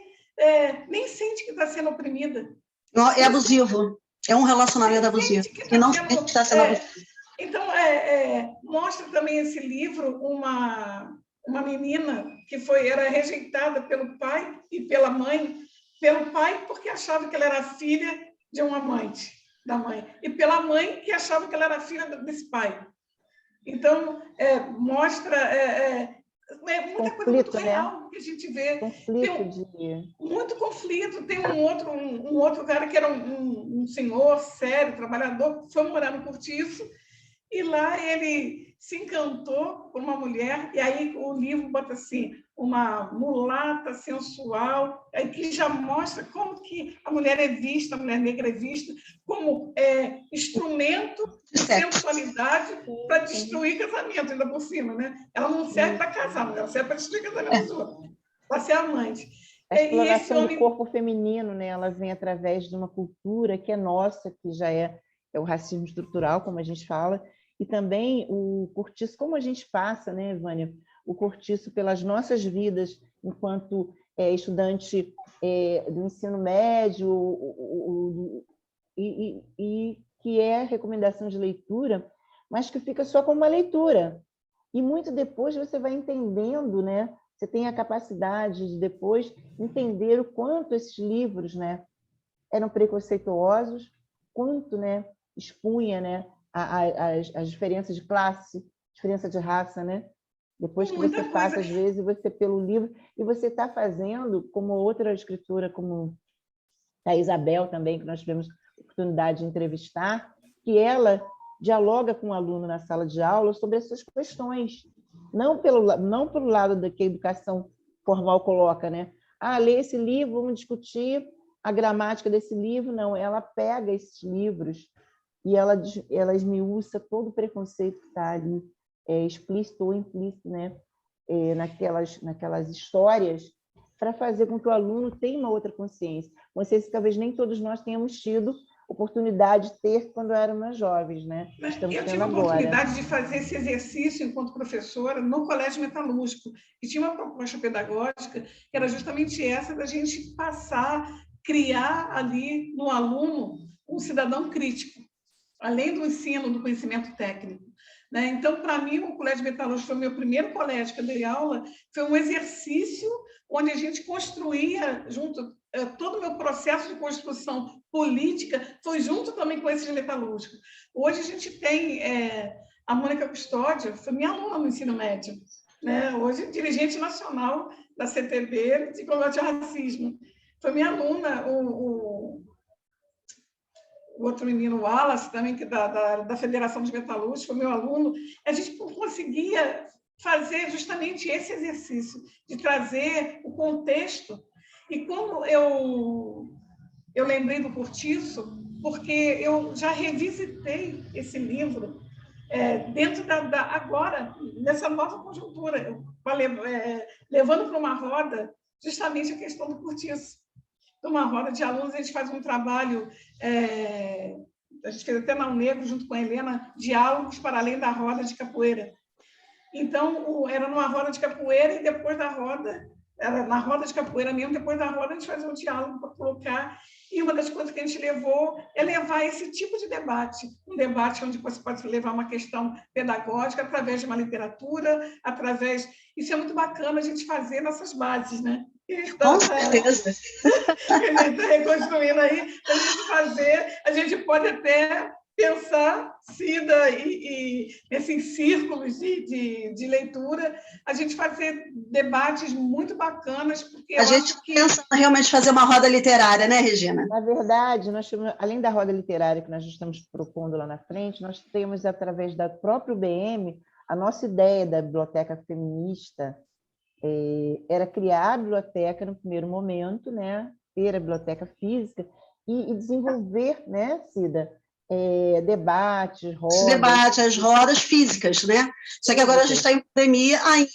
nem sente que está sendo oprimida.
Não, é abusivo. É um relacionamento abusivo. E não sente que está sendo abusivo.
Então, mostra também esse livro uma menina que era rejeitada pelo pai e pela mãe. Pelo pai, porque achava que ela era filha de um amante da mãe. E pela mãe, que achava que ela era filha desse pai. Então, mostra muita
conflito,
coisa muito real,
né?
Que a gente vê. Muito conflito. Tem um outro cara que era um senhor sério, trabalhador, foi morar no cortiço, e lá ele se encantou por uma mulher, e aí o livro bota assim, uma mulata sensual, que já mostra como que a mulher é vista, a mulher negra é vista, como instrumento de sensualidade para destruir casamento, ainda por cima, né? Ela não serve para casar, mas ela serve para destruir casamento dos outros, para ser amante.
A exploração do corpo feminino, né? Ela vem através de uma cultura que é nossa, que já é o racismo estrutural, como a gente fala, e também o cortiço, como a gente passa, né, Vânia? O cortiço pelas nossas vidas, enquanto estudante do ensino médio, e que é recomendação de leitura, mas que fica só como uma leitura. E muito depois você vai entendendo, né? Você tem a capacidade de depois entender o quanto esses livros, né, eram preconceituosos, quanto, né, expunha, né, as diferenças de classe, diferença de raça, né? Depois que você passa, às vezes, você pelo livro, e você está fazendo, como outra escritora, como a Isabel também, que nós tivemos oportunidade de entrevistar, que ela dialoga com o aluno na sala de aula sobre essas questões, não pelo lado da que a educação formal coloca, né? Ah, lê esse livro, vamos discutir a gramática desse livro. Não, ela pega esses livros e ela esmiuça todo o preconceito que está ali, explícito ou implícito, né? Naquelas histórias, para fazer com que o aluno tenha uma outra consciência que talvez nem todos nós tenhamos tido oportunidade de ter quando éramos jovens, né?
Eu tive a oportunidade de fazer esse exercício enquanto professora no Colégio Metalúrgico, e tinha uma proposta pedagógica que era justamente essa, da gente passar, criar ali no aluno um cidadão crítico, além do ensino, do conhecimento técnico. Né? Então, para mim, o Colégio Metalúrgico foi o meu primeiro colégio que eu dei aula, foi um exercício onde a gente construía junto, todo o meu processo de construção política foi junto também com esse de metalúrgico. Hoje a gente tem a Mônica Custódio, foi minha aluna no ensino médio, né? Hoje dirigente nacional da CTB de combate ao racismo. Foi minha aluna, o outro menino, o Wallace, também, que da Federação dos Metalúrgicos, foi meu aluno. A gente conseguia fazer justamente esse exercício, de trazer o contexto. E quando eu lembrei do Cortiço, porque eu já revisitei esse livro dentro agora, nessa nova conjuntura, levando para uma roda justamente a questão do Cortiço. Numa roda de alunos, a gente faz um trabalho, a gente fez até na Negro, junto com a Helena, diálogos para além da roda de capoeira. Então, era numa roda de capoeira e depois da roda, era na roda de capoeira mesmo, depois da roda a gente fazia um diálogo para colocar, e uma das coisas que a gente levou é levar esse tipo de debate, um debate onde você pode levar uma questão pedagógica através de uma literatura, através... Isso é muito bacana a gente fazer nessas bases, né?
Com certeza.
A gente está reconstruindo aí, a gente fazer, a gente pode até pensar, Cida, e nesses círculos de leitura, a gente fazer debates muito bacanas, porque
a gente pensa realmente fazer uma roda literária, né, Regina?
Na verdade, nós temos, além da roda literária que nós estamos propondo lá na frente, nós temos, através da própria UBM, a nossa ideia da biblioteca feminista era criar a biblioteca no primeiro momento, né, ter a biblioteca física e desenvolver, né, Cida, debates, rodas...
Debate, as rodas físicas, né? Só que agora a gente está em pandemia ainda,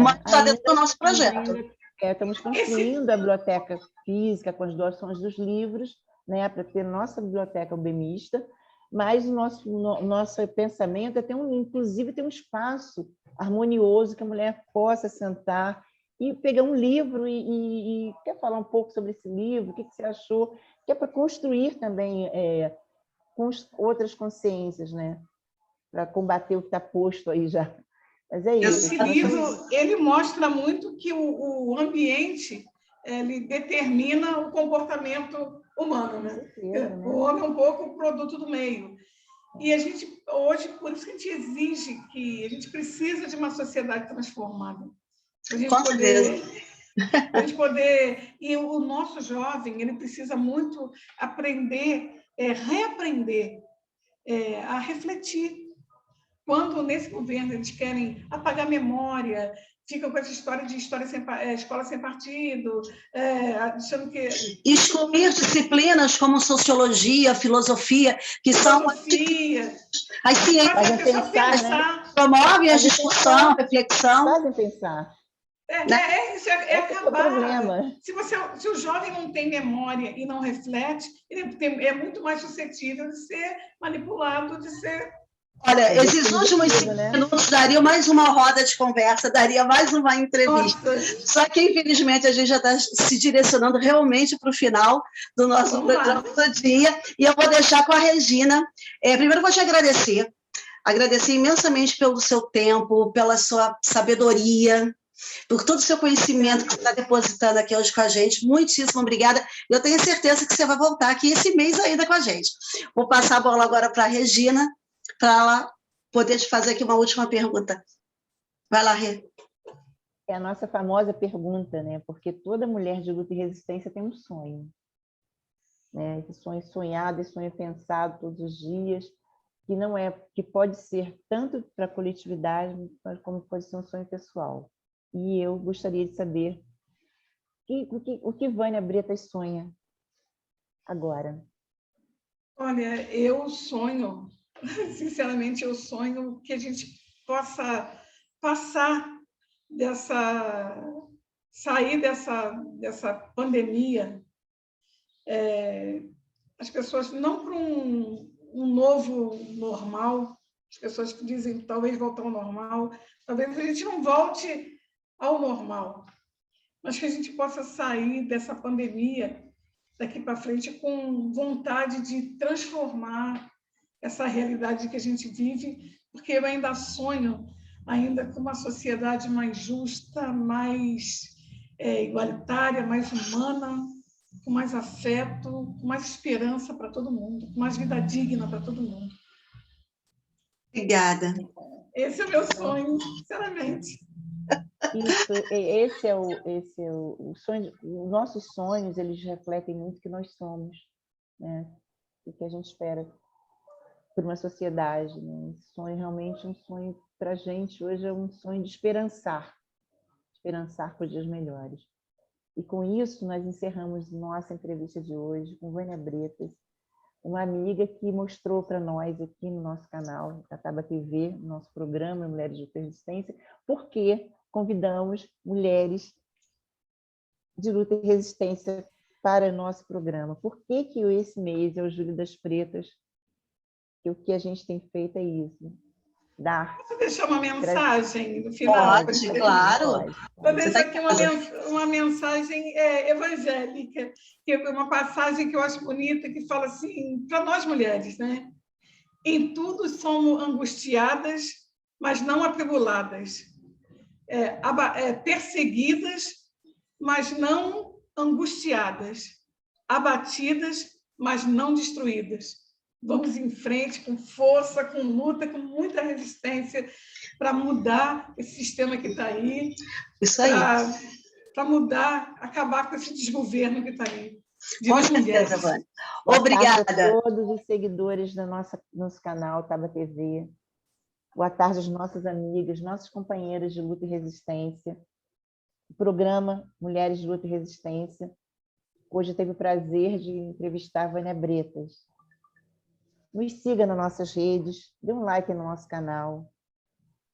mas está dentro do nosso projeto.
Estamos construindo a biblioteca física com as doações dos livros, né, para ter nossa biblioteca ubemista, mas o nosso pensamento é inclusive ter um espaço harmonioso que a mulher possa sentar e pegar um livro e quer falar um pouco sobre esse livro, o que você achou, que é para construir também com outras consciências, né? Para combater o que está posto aí já. Mas é isso.
Esse livro, ele mostra muito que o ambiente ele determina o comportamento humano, né?
Certeza, né?
O homem é um pouco o produto do meio. E a gente, hoje, por isso que a gente exige que a gente precisa de uma sociedade transformada. Para a gente poder... E o nosso jovem, ele precisa muito aprender, reaprender a refletir. Quando, nesse governo, eles querem apagar a memória, ficam com essa história de escola sem partido, achando que...
Excluir disciplinas como sociologia, filosofia, que são...
As ciências
pensar, né?
Promovem a discussão, a reflexão.
Fazem pensar.
Isso é acabar.
Problema.
Se o jovem não tem memória e não reflete, ele é muito mais suscetível de ser manipulado, de ser
Olha, esses últimos 5 minutos daria mais uma roda de conversa, daria mais uma entrevista.
Nossa.
Só que, infelizmente, a gente já está se direcionando realmente para o final do nosso programa do dia. E eu vou deixar com a Regina. Primeiro, eu vou te agradecer imensamente pelo seu tempo, pela sua sabedoria, por todo o seu conhecimento que você está depositando aqui hoje com a gente. Muitíssimo obrigada. Eu tenho certeza que você vai voltar aqui esse mês ainda com a gente. Vou passar a bola agora para a Regina, para ela poder te fazer aqui uma última pergunta. Vai lá, Rê.
É a nossa famosa pergunta, né? Porque toda mulher de luta e resistência tem um sonho, né? Esse sonho sonhado, esse sonho pensado todos os dias, que pode ser tanto para a coletividade, como pode ser um sonho pessoal. E eu gostaria de saber o que Vânia Bretas sonha agora.
Olha, eu sonho, sinceramente, eu sonho que a gente possa sair dessa pandemia, as pessoas não para um novo normal, as pessoas que dizem talvez voltar ao normal, talvez a gente não volte ao normal, mas que a gente possa sair dessa pandemia daqui para frente com vontade de transformar essa realidade que a gente vive, porque eu ainda sonho ainda com uma sociedade mais justa, mais igualitária, mais humana, com mais afeto, com mais esperança para todo mundo, com mais vida digna para todo mundo.
Obrigada.
Esse é o meu sonho, sinceramente.
Esse é o sonho. Os nossos sonhos, eles refletem muito o que nós somos, né? O que a gente espera por uma sociedade, né? Esse sonho realmente é um sonho para a gente hoje, é um sonho de esperançar por dias melhores. E com isso nós encerramos nossa entrevista de hoje com Vânia Bretas, uma amiga que mostrou para nós aqui no nosso canal, da Taba TV, nosso programa Mulheres de Resistência, porque convidamos mulheres de luta e resistência para nosso programa. Por que esse mês é o Julho das Pretas? E o que a gente tem feito é isso.
Posso deixar uma mensagem no final?
Pode, claro.
Vou deixar aqui uma mensagem evangélica, que é uma passagem que eu acho bonita, que fala assim, para nós mulheres, né? Em tudo somos angustiadas, mas não atribuladas. Perseguidas, mas não angustiadas. Abatidas, mas não destruídas. Vamos em frente com força, com luta, com muita resistência para mudar esse sistema que está aí.
Isso aí.
Para mudar, acabar com esse desgoverno que está aí.
Com certeza, Vânia. Obrigada.
Boa tarde a todos os seguidores do nosso canal Taba TV. Boa tarde às nossas amigas, nossos companheiros de luta e resistência. O programa Mulheres de Luta e Resistência. Hoje eu tive o prazer de entrevistar a Vânia Bretas. Nos siga nas nossas redes, dê um like no nosso canal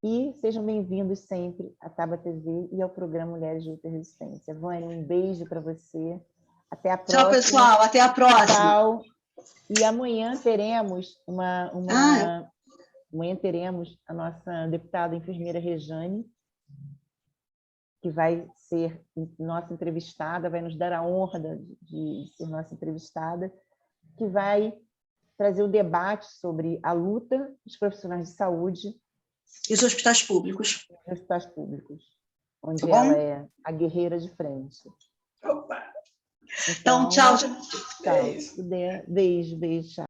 e sejam bem-vindos sempre à Taba TV e ao programa Mulheres de Luta e Resistência. Vânia, um beijo para você. Até a próxima.
Tchau, pessoal. Até a próxima.
Tchau. E amanhã teremos amanhã teremos a nossa deputada enfermeira Rejane, que vai ser nossa entrevistada, vai nos dar a honra de ser nossa entrevistada, que vai trazer o debate sobre a luta dos profissionais de saúde
e os hospitais públicos.
Onde ela é a guerreira de frente.
Opa!
Então, tchau.
Tchau. Beijo, tchau.